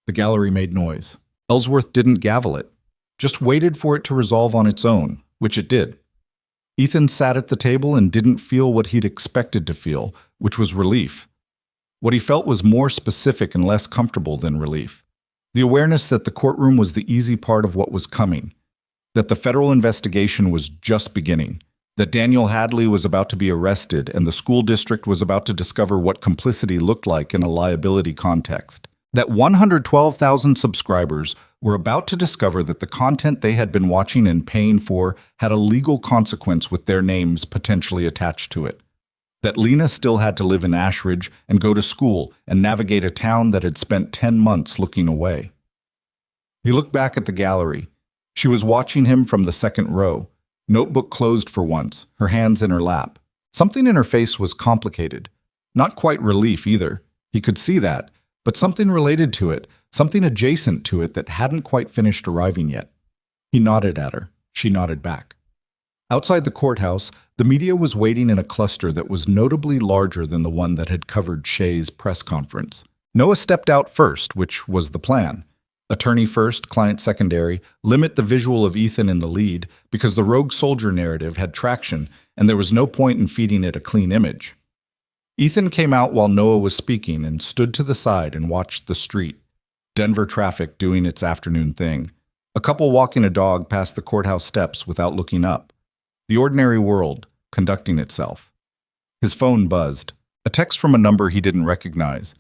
The gallery made noise. Ellsworth didn't gavel it, just waited for it to resolve on its own, which it did. Ethan sat at the table and didn't feel what he'd expected to feel, which was relief. What he felt was more specific and less comfortable than relief. The awareness that the courtroom was the easy part of what was coming, that the federal investigation was just beginning, that Daniel Hadley was about to be arrested and the school district was about to discover what complicity looked like in a liability context, that 112,000 subscribers were about to discover that the content they had been watching and paying for had a legal consequence with their names potentially attached to it, that Lena still had to live in Ashridge and go to school and navigate a town that had spent 10 months looking away. He looked back at the gallery. She was watching him from the second row, notebook closed for once, her hands in her lap. Something in her face was complicated. Not quite relief either. He could see that, but something related to it, something adjacent to it that hadn't quite finished arriving yet. He nodded at her. She nodded back. Outside the courthouse, the media was waiting in a cluster that was notably larger than the one that had covered Shea's press conference. Noah stepped out first, which was the plan. Attorney first, client secondary, limit the visual of Ethan in the lead because the rogue soldier narrative had traction and there was no point in feeding it a clean image. Ethan came out while Noah was speaking and stood to the side and watched the street. Denver traffic doing its afternoon thing. A couple walking a dog past the courthouse steps without looking up. The ordinary world conducting itself. His phone buzzed. A text from a number he didn't recognize,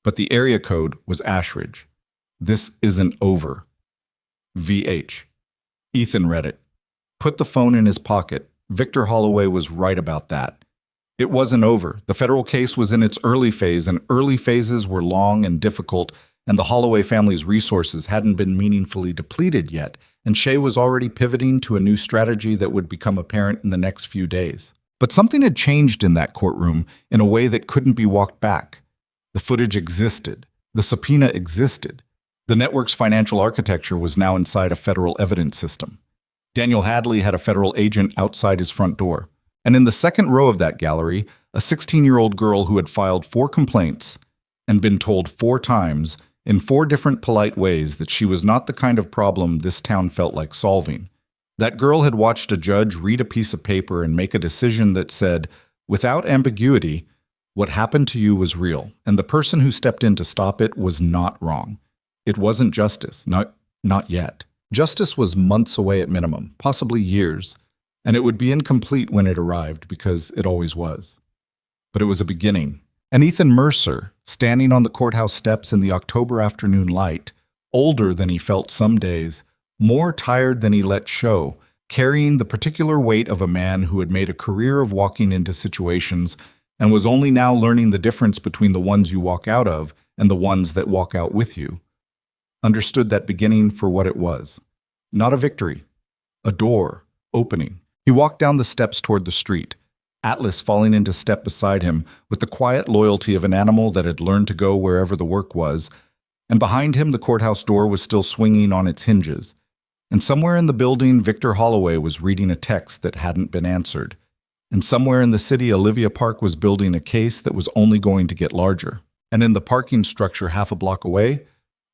but the area code was Ashridge. This isn't over. VH. Ethan read it. Put the phone in his pocket. Victor Holloway was right about that. It wasn't over. The federal case was in its early phase, and early phases were long and difficult, and the Holloway family's resources hadn't been meaningfully depleted yet, and Shay was already pivoting to a new strategy that would become apparent in the next few days. But something had changed in that courtroom in a way that couldn't be walked back. The footage existed. The subpoena existed. The network's financial architecture was now inside a federal evidence system. Daniel Hadley had a federal agent outside his front door. And in the second row of that gallery, a 16-year-old girl who had filed 4 complaints and been told 4 times in 4 different polite ways that she was not the kind of problem this town felt like solving. That girl had watched a judge read a piece of paper and make a decision that said, without ambiguity, what happened to you was real, and the person who stepped in to stop it was not wrong. It wasn't justice, not yet. Justice was months away at minimum, possibly years, and it would be incomplete when it arrived because it always was. But it was a beginning. And Ethan Mercer, standing on the courthouse steps in the October afternoon light, older than he felt some days, more tired than he let show, carrying the particular weight of a man who had made a career of walking into situations and was only now learning the difference between the ones you walk out of and the ones that walk out with you, understood that beginning for what it was. Not a victory. A door opening. He walked down the steps toward the street, Atlas falling into step beside him with the quiet loyalty of an animal that had learned to go wherever the work was, and behind him the courthouse door was still swinging on its hinges. And somewhere in the building, Victor Holloway was reading a text that hadn't been answered. And somewhere in the city, Olivia Park was building a case that was only going to get larger. And in the parking structure half a block away,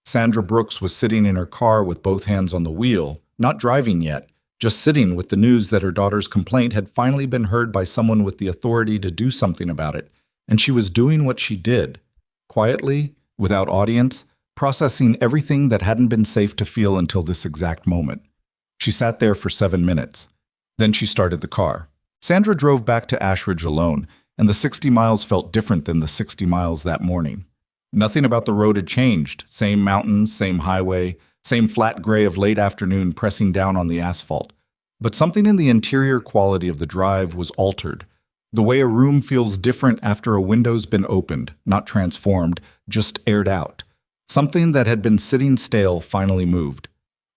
Sandra Brooks was sitting in her car with both hands on the wheel, not driving yet, just sitting with the news that her daughter's complaint had finally been heard by someone with the authority to do something about it. And she was doing what she did, quietly, without audience, processing everything that hadn't been safe to feel until this exact moment. She sat there for 7 minutes. Then she started the car. Sandra drove back to Ashridge alone, and the 60 miles felt different than the 60 miles that morning. Nothing about the road had changed. Same mountains, same highway, same flat gray of late afternoon pressing down on the asphalt. But something in the interior quality of the drive was altered. The way a room feels different after a window's been opened, not transformed, just aired out. Something that had been sitting stale finally moved.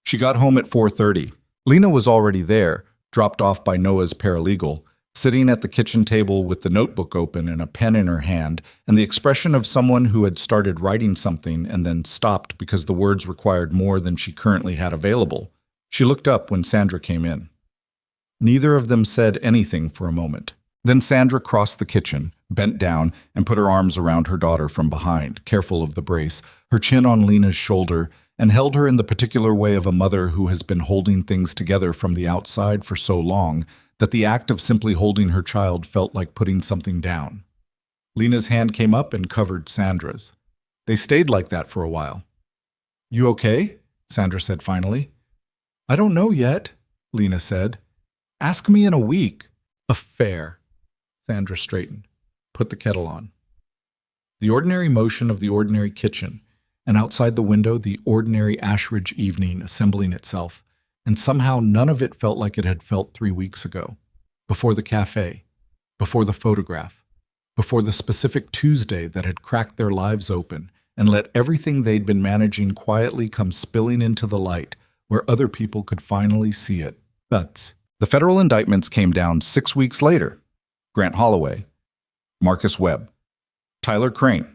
She got home at 4:30. Lena was already there, dropped off by Noah's paralegal, sitting at the kitchen table with the notebook open and a pen in her hand, and the expression of someone who had started writing something and then stopped because the words required more than she currently had available. She looked up when Sandra came in. Neither of them said anything for a moment. Then Sandra crossed the kitchen, bent down, and put her arms around her daughter from behind, careful of the brace, her chin on Lena's shoulder, and held her in the particular way of a mother who has been holding things together from the outside for so long that the act of simply holding her child felt like putting something down. Lena's hand came up and covered Sandra's. They stayed like that for a while. "You okay?" Sandra said finally. "I don't know yet," Lena said. "Ask me in a week." "Affair." Sandra straightened, put the kettle on. The ordinary motion of the ordinary kitchen, and outside the window the ordinary Ashridge evening assembling itself, and somehow none of it felt like it had felt 3 weeks ago, before the cafe, before the photograph, before the specific Tuesday that had cracked their lives open and let everything they'd been managing quietly come spilling into the light where other people could finally see it. But the federal indictments came down 6 weeks later. Grant Holloway, Marcus Webb, Tyler Crane,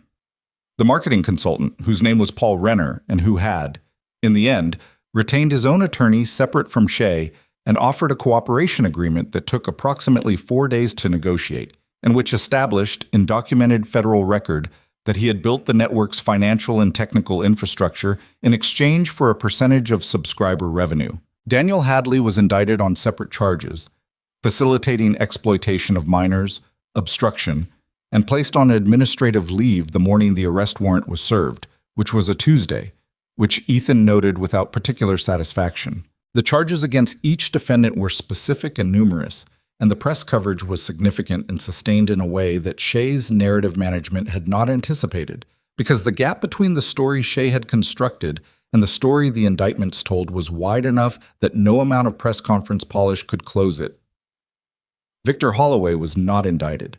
the marketing consultant whose name was Paul Renner and who had, in the end, retained his own attorney separate from Shay and offered a cooperation agreement that took approximately 4 days to negotiate, and which established, in documented federal record, that he had built the network's financial and technical infrastructure in exchange for a percentage of subscriber revenue. Daniel Hadley was indicted on separate charges: facilitating exploitation of minors, obstruction, and placed on administrative leave the morning the arrest warrant was served, which was a Tuesday, which Ethan noted without particular satisfaction. The charges against each defendant were specific and numerous, and the press coverage was significant and sustained in a way that Shay's narrative management had not anticipated, because the gap between the story Shay had constructed and the story the indictments told was wide enough that no amount of press conference polish could close it. Victor Holloway was not indicted.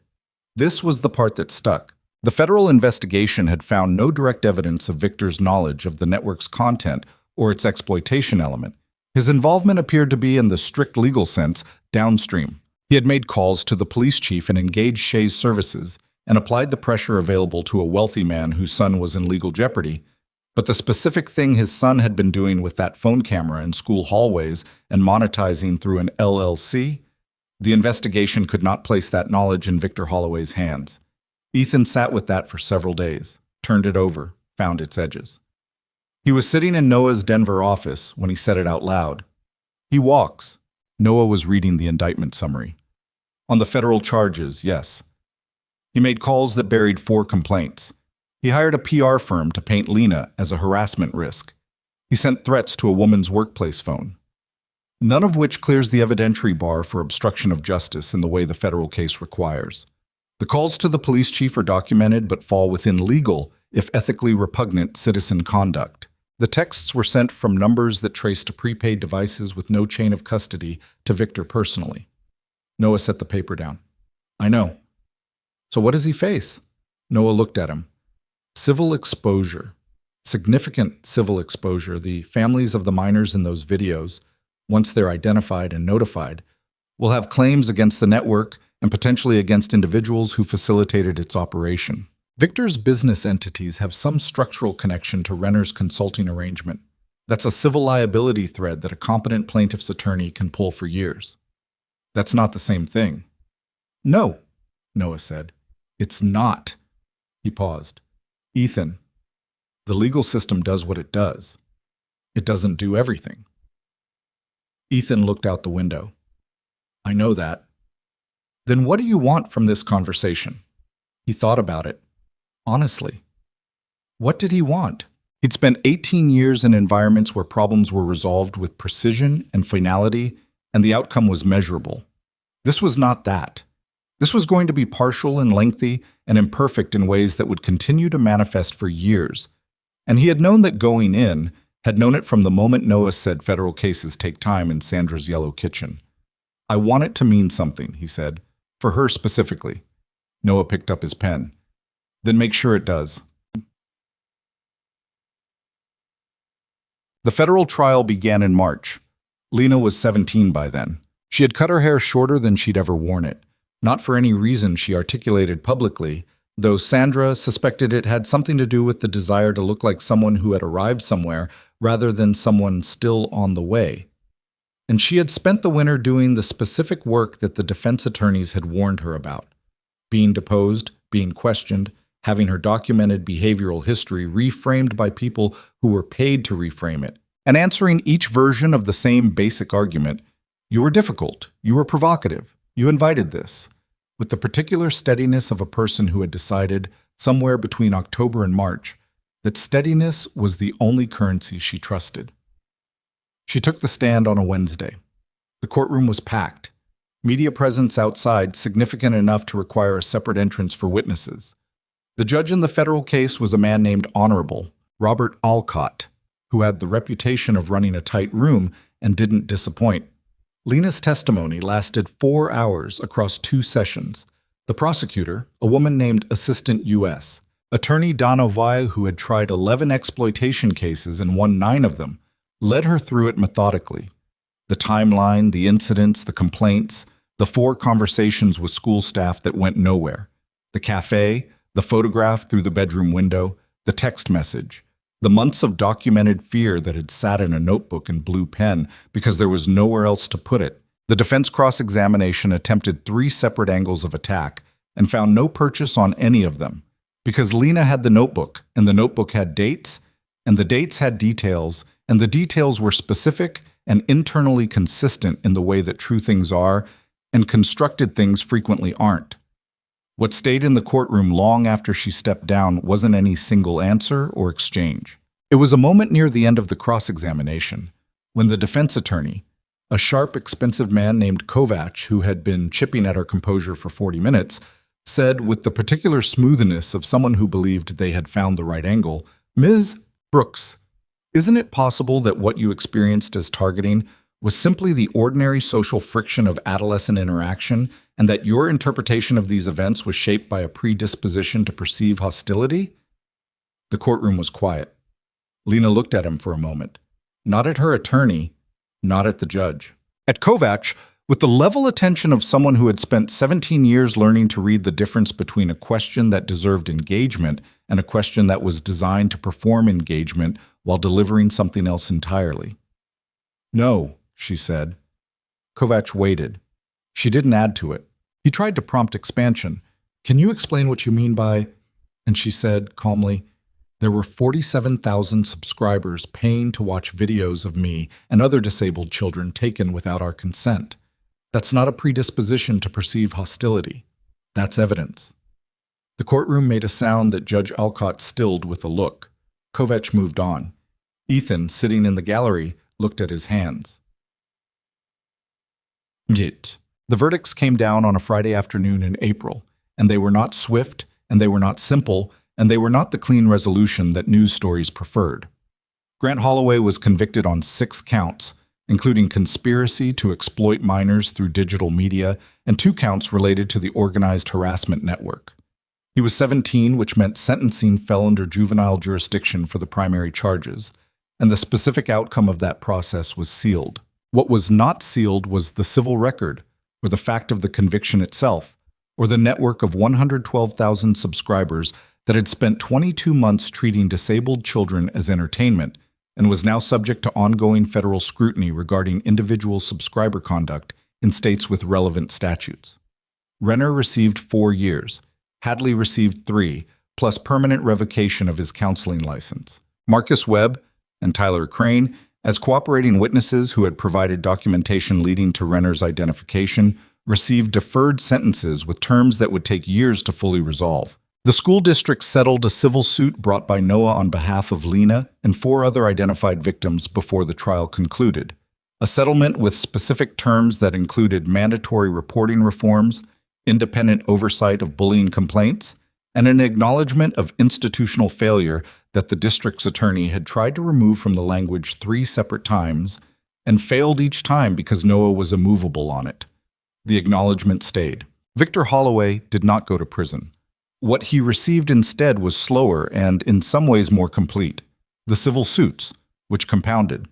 This was the part that stuck. The federal investigation had found no direct evidence of Victor's knowledge of the network's content or its exploitation element. His involvement appeared to be, in the strict legal sense, downstream. He had made calls to the police chief and engaged Shay's services and applied the pressure available to a wealthy man whose son was in legal jeopardy. But the specific thing his son had been doing with that phone camera in school hallways and monetizing through an LLC, the investigation could not place that knowledge in Victor Holloway's hands. Ethan sat with that for several days, turned it over, found its edges. He was sitting in Noah's Denver office when he said it out loud. He walks. Noah was reading the indictment summary. On the federal charges, yes. He made calls that buried 4 complaints. He hired a PR firm to paint Lena as a harassment risk. He sent threats to a woman's workplace phone. None of which clears the evidentiary bar for obstruction of justice in the way the federal case requires. The calls to the police chief are documented but fall within legal, if ethically repugnant, citizen conduct. The texts were sent from numbers that trace to prepaid devices with no chain of custody to Victor personally. Noah set the paper down. I know. So what does he face? Noah looked at him. Civil exposure. Significant civil exposure. The families of the minors in those videos, once they're identified and notified, will have claims against the network and potentially against individuals who facilitated its operation. Victor's business entities have some structural connection to Renner's consulting arrangement. That's a civil liability thread that a competent plaintiff's attorney can pull for years. That's not the same thing. No, Noah said. It's not. He paused. Ethan, the legal system does what it does. It doesn't do everything. Ethan looked out the window. I know that. Then what do you want from this conversation? He thought about it. Honestly. What did he want? He'd spent 18 years in environments where problems were resolved with precision and finality, and the outcome was measurable. This was not that. This was going to be partial and lengthy and imperfect in ways that would continue to manifest for years. And he had known that going in, had known it from the moment Noah said federal cases take time in Sandra's yellow kitchen. I want it to mean something, he said, for her specifically. Noah picked up his pen. Then make sure it does. The federal trial began in March. Lena was 17 by then. She had cut her hair shorter than she'd ever worn it, not for any reason she articulated publicly, though Sandra suspected it had something to do with the desire to look like someone who had arrived somewhere rather than someone still on the way. And she had spent the winter doing the specific work that the defense attorneys had warned her about: being deposed, being questioned, having her documented behavioral history reframed by people who were paid to reframe it, and answering each version of the same basic argument. You were difficult, you were provocative, you invited this, with the particular steadiness of a person who had decided, somewhere between October and March, that steadiness was the only currency she trusted. She took the stand on a Wednesday. The courtroom was packed. Media presence outside significant enough to require a separate entrance for witnesses. The judge in the federal case was a man named Honorable Robert Alcott, who had the reputation of running a tight room and didn't disappoint. Lena's testimony lasted 4 hours across 2 sessions. The prosecutor, a woman named Assistant U.S. Attorney Donna Weil, who had tried 11 exploitation cases and won 9 of them, led her through it methodically. The timeline, the incidents, the complaints, the 4 conversations with school staff that went nowhere, the cafe, the photograph through the bedroom window, the text message, the months of documented fear that had sat in a notebook and blue pen because there was nowhere else to put it. The defense cross-examination attempted 3 separate angles of attack and found no purchase on any of them. Because Lena had the notebook, and the notebook had dates, and the dates had details, and the details were specific and internally consistent in the way that true things are, and constructed things frequently aren't. What stayed in the courtroom long after she stepped down wasn't any single answer or exchange. It was a moment near the end of the cross-examination, when the defense attorney, a sharp, expensive man named Kovac, who had been chipping at her composure for 40 minutes, said with the particular smoothness of someone who believed they had found the right angle, "Ms. Brooks, isn't it possible that what you experienced as targeting was simply the ordinary social friction of adolescent interaction, and that your interpretation of these events was shaped by a predisposition to perceive hostility?" The courtroom was quiet. Lena looked at him for a moment, not at her attorney, not at the judge. At Kovac, with the level attention of someone who had spent 17 years learning to read the difference between a question that deserved engagement and a question that was designed to perform engagement while delivering something else entirely. "No," she said. Kovac waited. She didn't add to it. He tried to prompt expansion. "Can you explain what you mean by—" And she said, calmly, "There were 47,000 subscribers paying to watch videos of me and other disabled children taken without our consent. That's not a predisposition to perceive hostility. That's evidence." The courtroom made a sound that Judge Alcott stilled with a look. Kovac moved on. Ethan, sitting in the gallery, looked at his hands. Yet. The verdicts came down on a Friday afternoon in April, and they were not swift, and they were not simple, and they were not the clean resolution that news stories preferred. Grant Holloway was convicted on 6 counts, including conspiracy to exploit minors through digital media, and 2 counts related to the organized harassment network. He was 17, which meant sentencing fell under juvenile jurisdiction for the primary charges, and the specific outcome of that process was sealed. What was not sealed was the civil record, or the fact of the conviction itself, or the network of 112,000 subscribers that had spent 22 months treating disabled children as entertainment, and was now subject to ongoing federal scrutiny regarding individual subscriber conduct in states with relevant statutes. Renner received 4 years. Hadley received 3, plus permanent revocation of his counseling license. Marcus Webb and Tyler Crane, as cooperating witnesses who had provided documentation leading to Renner's identification, received deferred sentences with terms that would take years to fully resolve. The school district settled a civil suit brought by Noah on behalf of Lena and 4 other identified victims before the trial concluded. A settlement with specific terms that included mandatory reporting reforms, independent oversight of bullying complaints, and an acknowledgement of institutional failure that the district's attorney had tried to remove from the language 3 separate times and failed each time because Noah was immovable on it. The acknowledgement stayed. Victor Holloway did not go to prison. What he received instead was slower and, in some ways, more complete: the civil suits, which compounded.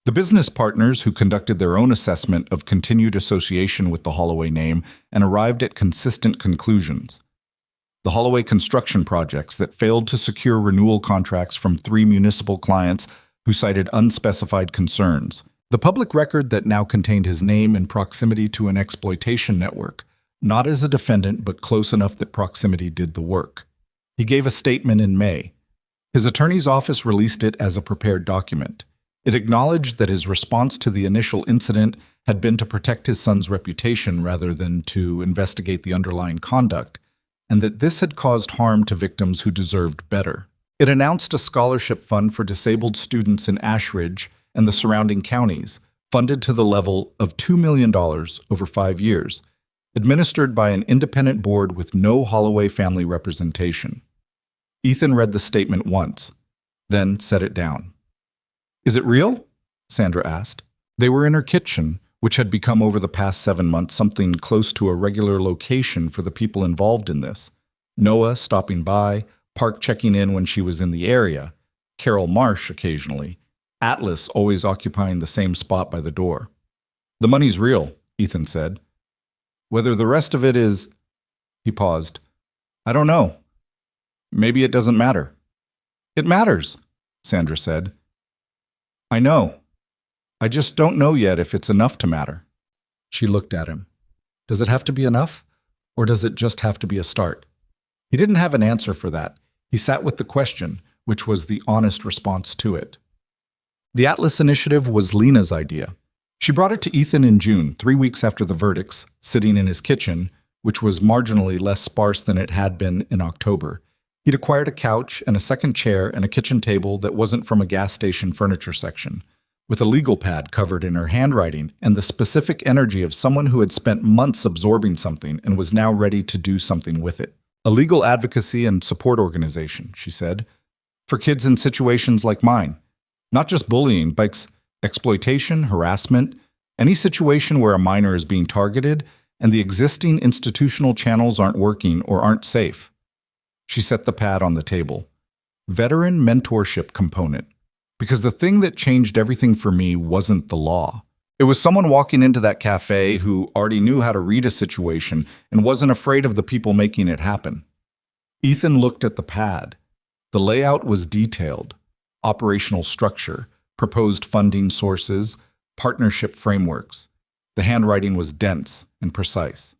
The business partners who conducted their own assessment of continued association with the Holloway name and arrived at consistent conclusions. The Holloway construction projects that failed to secure renewal contracts from 3 municipal clients who cited unspecified concerns. The public record that now contained his name in proximity to an exploitation network, not as a defendant, but close enough that proximity did the work. He gave a statement in May. His attorney's office released it as a prepared document. It acknowledged that his response to the initial incident had been to protect his son's reputation rather than to investigate the underlying conduct, and that this had caused harm to victims who deserved better. It announced a scholarship fund for disabled students in Ashridge and the surrounding counties, funded to the level of $2 million over 5 years, administered by an independent board with no Holloway family representation. Ethan read the statement once, then set it down. "Is it real?" Sandra asked. They were in her kitchen, which had become over the past 7 months something close to a regular location for the people involved in this. Noah stopping by, Park checking in when she was in the area, Carol Marsh occasionally, Atlas always occupying the same spot by the door. "The money's real," Ethan said. "Whether the rest of it is—" He paused. "I don't know. Maybe it doesn't matter." "It matters," Sandra said. "I know. I just don't know yet if it's enough to matter." She looked at him. "Does it have to be enough? Or does it just have to be a start?" He didn't have an answer for that. He sat with the question, which was the honest response to it. The Atlas Initiative was Lena's idea. She brought it to Ethan in June, 3 weeks after the verdicts, sitting in his kitchen, which was marginally less sparse than it had been in October. He'd acquired a couch and a second chair and a kitchen table that wasn't from a gas station furniture section, with a legal pad covered in her handwriting and the specific energy of someone who had spent months absorbing something and was now ready to do something with it. A legal advocacy and support organization, she said, for kids in situations like mine. Not just bullying, but exploitation, harassment, any situation where a minor is being targeted and the existing institutional channels aren't working or aren't safe. She set the pad on the table. Veteran mentorship component. Because the thing that changed everything for me wasn't the law. It was someone walking into that cafe who already knew how to read a situation and wasn't afraid of the people making it happen. Ethan looked at the pad. The layout was detailed. Operational structure, proposed funding sources, partnership frameworks. The handwriting was dense and precise.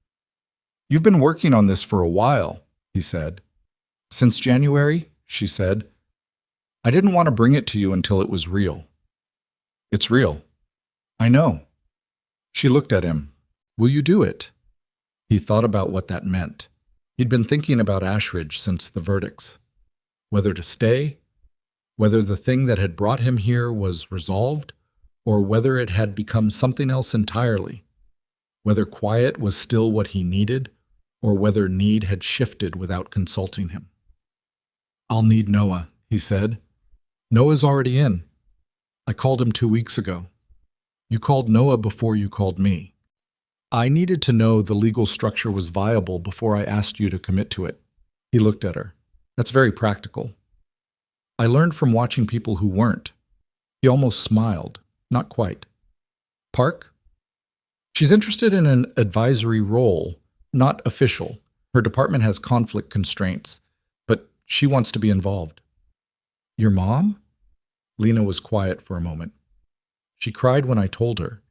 "You've been working on this for a while," he said. "Since January," she said. "I didn't want to bring it to you until it was real." "It's real." "I know." She looked at him. "Will you do it?" He thought about what that meant. He'd been thinking about Ashridge since the verdicts. Whether to stay, whether the thing that had brought him here was resolved, or whether it had become something else entirely. Whether quiet was still what he needed, or whether need had shifted without consulting him. "I'll need Noah," he said. "Noah's already in. I called him 2 weeks ago. You called Noah before you called me. I needed to know the legal structure was viable before I asked you to commit to it." He looked at her. "That's very practical. I learned from watching people who weren't." He almost smiled. "Not quite." "Park?" "She's interested in an advisory role, not official. Her department has conflict constraints, but she wants to be involved." "Your mom?" Lena was quiet for a moment. "She cried when I told her.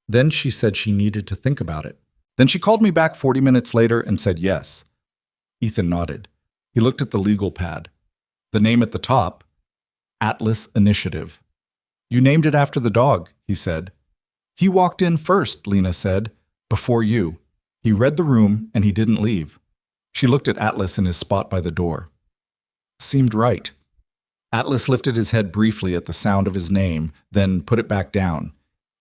Then she said she needed to think about it. Then she called me back 40 minutes later and said yes." Ethan nodded. He looked at the legal pad. The name at the top, Atlas Initiative. "You named it after the dog," he said. "He walked in first," Lena said, "before you. He read the room and he didn't leave." She looked at Atlas in his spot by the door. "Seemed right." Atlas lifted his head briefly at the sound of his name, then put it back down.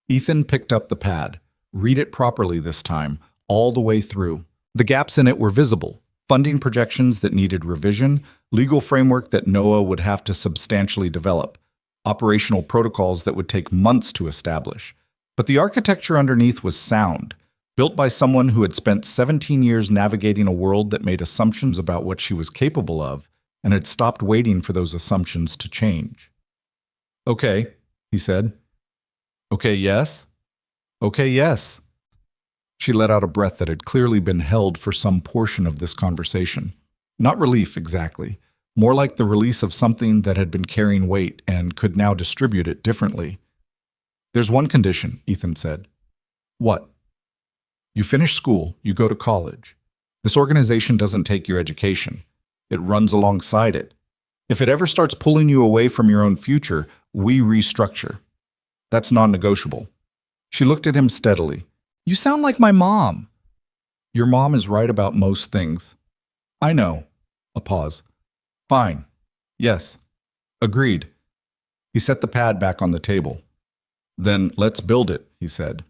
Ethan picked up the pad. Read it properly this time, all the way through. The gaps in it were visible. Funding projections that needed revision, legal framework that Noah would have to substantially develop, operational protocols that would take months to establish. But the architecture underneath was sound, built by someone who had spent 17 years navigating a world that made assumptions about what she was capable of and had stopped waiting for those assumptions to change. "Okay," he said. "Okay, yes?" "Okay, yes." She let out a breath that had clearly been held for some portion of this conversation. Not relief, exactly. More like the release of something that had been carrying weight and could now distribute it differently. "There's one condition," Ethan said. "What?" "You finish school, you go to college. This organization doesn't take your education. It runs alongside it. If it ever starts pulling you away from your own future, we restructure. That's non-negotiable." She looked at him steadily. "You sound like my mom." "Your mom is right about most things." "I know." A pause. "Fine. Yes. Agreed." He set the pad back on the table. "Then let's build it," he said.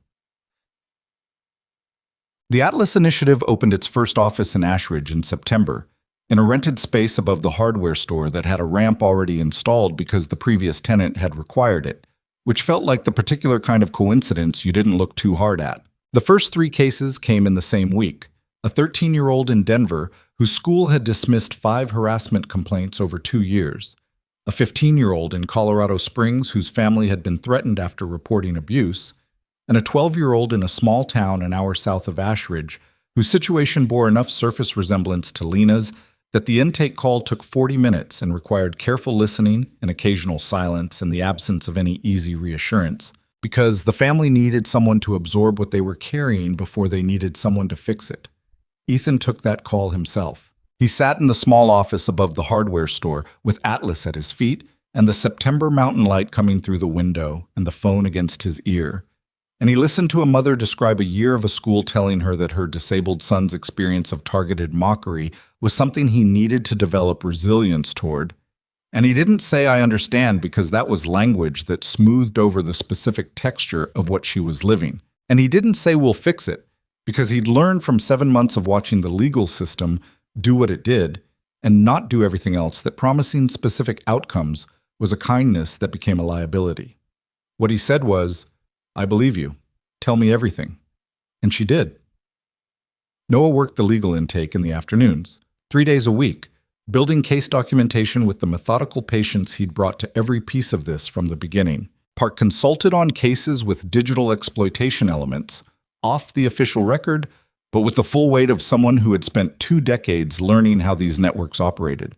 The Atlas Initiative opened its first office in Ashridge in September, in a rented space above the hardware store that had a ramp already installed because the previous tenant had required it, which felt like the particular kind of coincidence you didn't look too hard at. The first 3 cases came in the same week. A 13-year-old in Denver whose school had dismissed 5 harassment complaints over 2 years. A 15-year-old in Colorado Springs whose family had been threatened after reporting abuse. And a 12-year-old in a small town an hour south of Ashridge whose situation bore enough surface resemblance to Lena's that the intake call took 40 minutes and required careful listening and occasional silence and the absence of any easy reassurance, because the family needed someone to absorb what they were carrying before they needed someone to fix it. Ethan took that call himself. He sat in the small office above the hardware store with Atlas at his feet and the September mountain light coming through the window and the phone against his ear. And he listened to a mother describe a year of a school telling her that her disabled son's experience of targeted mockery was something he needed to develop resilience toward. And he didn't say, "I understand," because that was language that smoothed over the specific texture of what she was living. And he didn't say, "We'll fix it," because he'd learned from 7 months of watching the legal system do what it did and not do everything else that promising specific outcomes was a kindness that became a liability. What he said was, "I believe you. Tell me everything." And she did. Noah worked the legal intake in the afternoons, 3 days a week, building case documentation with the methodical patience he'd brought to every piece of this from the beginning. Part consulted on cases with digital exploitation elements, off the official record, but with the full weight of someone who had spent 2 decades learning how these networks operated.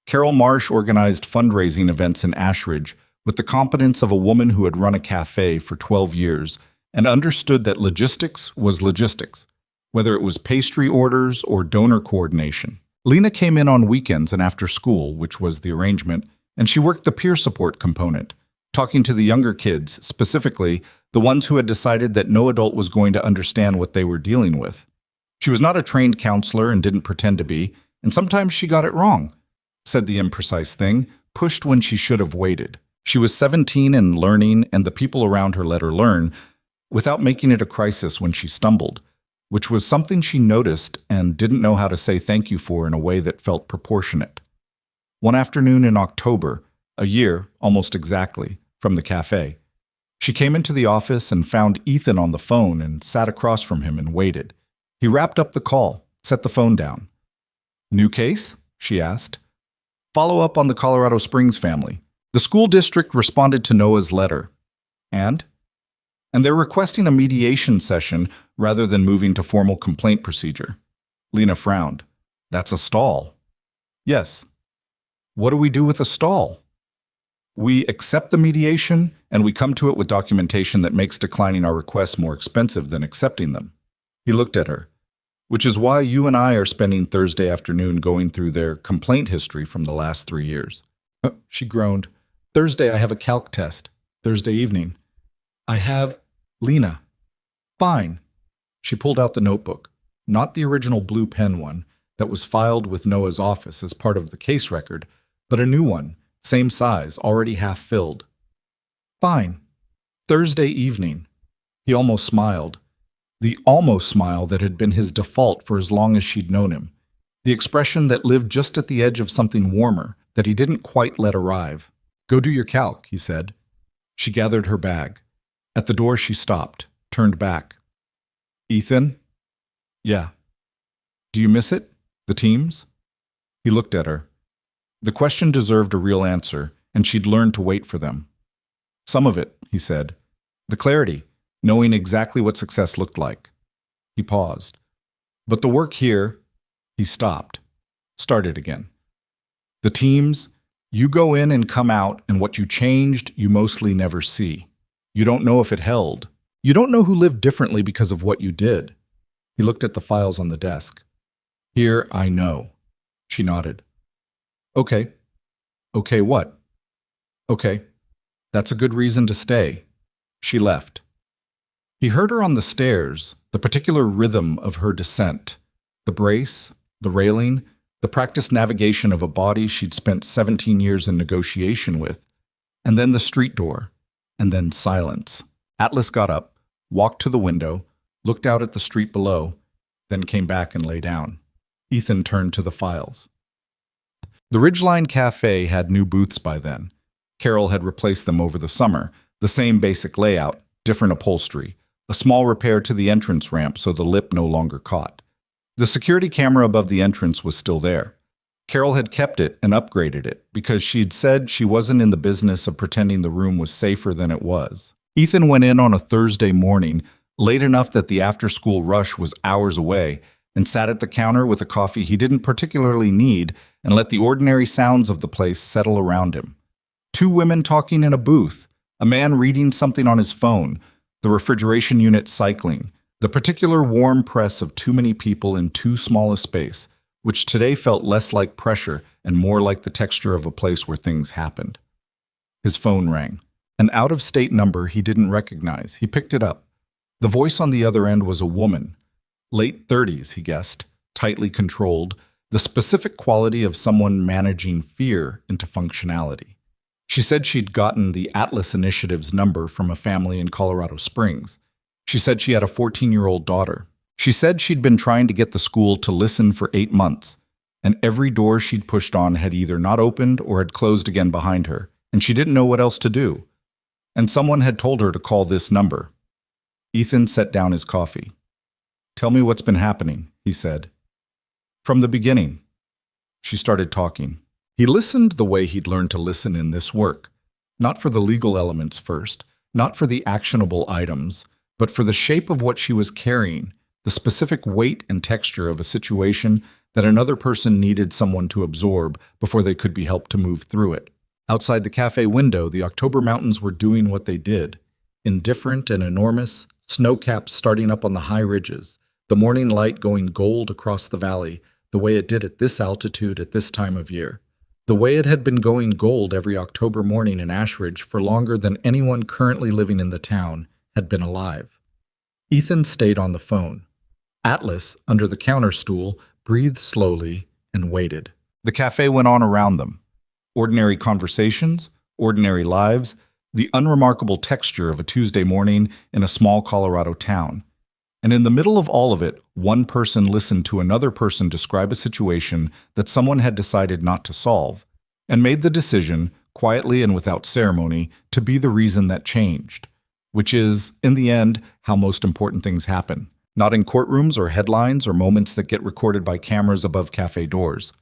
Carol Marsh organized fundraising events in Ashridge with the competence of a woman who had run a cafe for 12 years and understood that logistics was logistics, whether it was pastry orders or donor coordination. Lena came in on weekends and after school, which was the arrangement, and she worked the peer support component, talking to the younger kids, specifically the ones who had decided that no adult was going to understand what they were dealing with. She was not a trained counselor and didn't pretend to be, and sometimes she got it wrong, said the imprecise thing, pushed when she should have waited. She was 17 and learning, and the people around her let her learn, without making it a crisis when she stumbled, which was something she noticed and didn't know how to say thank you for in a way that felt proportionate. One afternoon in October, a year, almost exactly, from the cafe, she came into the office and found Ethan on the phone and sat across from him and waited. He wrapped up the call, set the phone down. "New case?" she asked. "Follow up on the Colorado Springs family. The school district responded to Noah's letter. And they're requesting a mediation session rather than moving to formal complaint procedure." Lena frowned. "That's a stall." "Yes." "What do we do with a stall?" "We accept the mediation, and we come to it with documentation that makes declining our requests more expensive than accepting them." He looked at her. "Which is why you and I are spending Thursday afternoon going through their complaint history from the last 3 years. She groaned. "Thursday I have a calc test. Thursday evening. I have Lena." "Fine." She pulled out the notebook, not the original blue pen one that was filed with Noah's office as part of the case record, but a new one, same size, already half filled. "Fine. Thursday evening." He almost smiled. The almost smile that had been his default for as long as she'd known him. The expression that lived just at the edge of something warmer that he didn't quite let arrive. "Go do your calc," he said. She gathered her bag. At the door she stopped, turned back. "Ethan?" "Yeah." "Do you miss it? The teams?" He looked at her. The question deserved a real answer, and she'd learned to wait for them. "Some of it," he said. "The clarity, knowing exactly what success looked like." He paused. "But the work here," he stopped, started again. "The teams, you go in and come out, and what you changed, you mostly never see. You don't know if it held. You don't know who lived differently because of what you did." He looked at the files on the desk. "Here, I know." She nodded. "Okay." "Okay, what?" "Okay. That's a good reason to stay." She left. He heard her on the stairs, the particular rhythm of her descent, the brace, the railing, the practiced navigation of a body she'd spent 17 years in negotiation with, and then the street door, and then silence. Atlas got up, walked to the window, looked out at the street below, then came back and lay down. Ethan turned to the files. The Ridgeline Cafe had new booths by then. Carol had replaced them over the summer, the same basic layout, different upholstery, a small repair to the entrance ramp so the lip no longer caught. The security camera above the entrance was still there. Carol had kept it and upgraded it because she'd said she wasn't in the business of pretending the room was safer than it was. Ethan went in on a Thursday morning, late enough that the after-school rush was hours away, and sat at the counter with a coffee he didn't particularly need and let the ordinary sounds of the place settle around him. 2 women talking in a booth, a man reading something on his phone, the refrigeration unit cycling, the particular warm press of too many people in too small a space, which today felt less like pressure and more like the texture of a place where things happened. His phone rang. An out-of-state number he didn't recognize. He picked it up. The voice on the other end was a woman. Late 30s, he guessed, tightly controlled, the specific quality of someone managing fear into functionality. She said she'd gotten the Atlas Initiative's number from a family in Colorado Springs. She said she had a 14-year-old daughter. She said she'd been trying to get the school to listen for 8 months, and every door she'd pushed on had either not opened or had closed again behind her, and she didn't know what else to do. And someone had told her to call this number. Ethan set down his coffee. "Tell me what's been happening," he said. "From the beginning." She started talking. He listened the way he'd learned to listen in this work. Not for the legal elements first, not for the actionable items, but for the shape of what she was carrying, the specific weight and texture of a situation that another person needed someone to absorb before they could be helped to move through it. Outside the cafe window, the October mountains were doing what they did. Indifferent and enormous, snow caps starting up on the high ridges, the morning light going gold across the valley, the way it did at this altitude at this time of year. The way it had been going gold every October morning in Ashridge for longer than anyone currently living in the town had been alive. Ethan stayed on the phone. Atlas, under the counter stool, breathed slowly and waited. The cafe went on around them. Ordinary conversations, ordinary lives, the unremarkable texture of a Tuesday morning in a small Colorado town. And in the middle of all of it, one person listened to another person describe a situation that someone had decided not to solve, and made the decision, quietly and without ceremony, to be the reason that changed, which is, in the end, how most important things happen, not in courtrooms or headlines or moments that get recorded by cameras above cafe doors,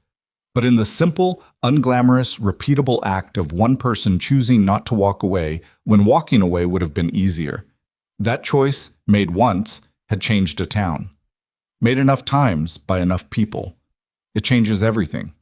but in the simple, unglamorous, repeatable act of one person choosing not to walk away when walking away would have been easier. That choice, made once, had changed a town. Made enough times by enough people. It changes everything.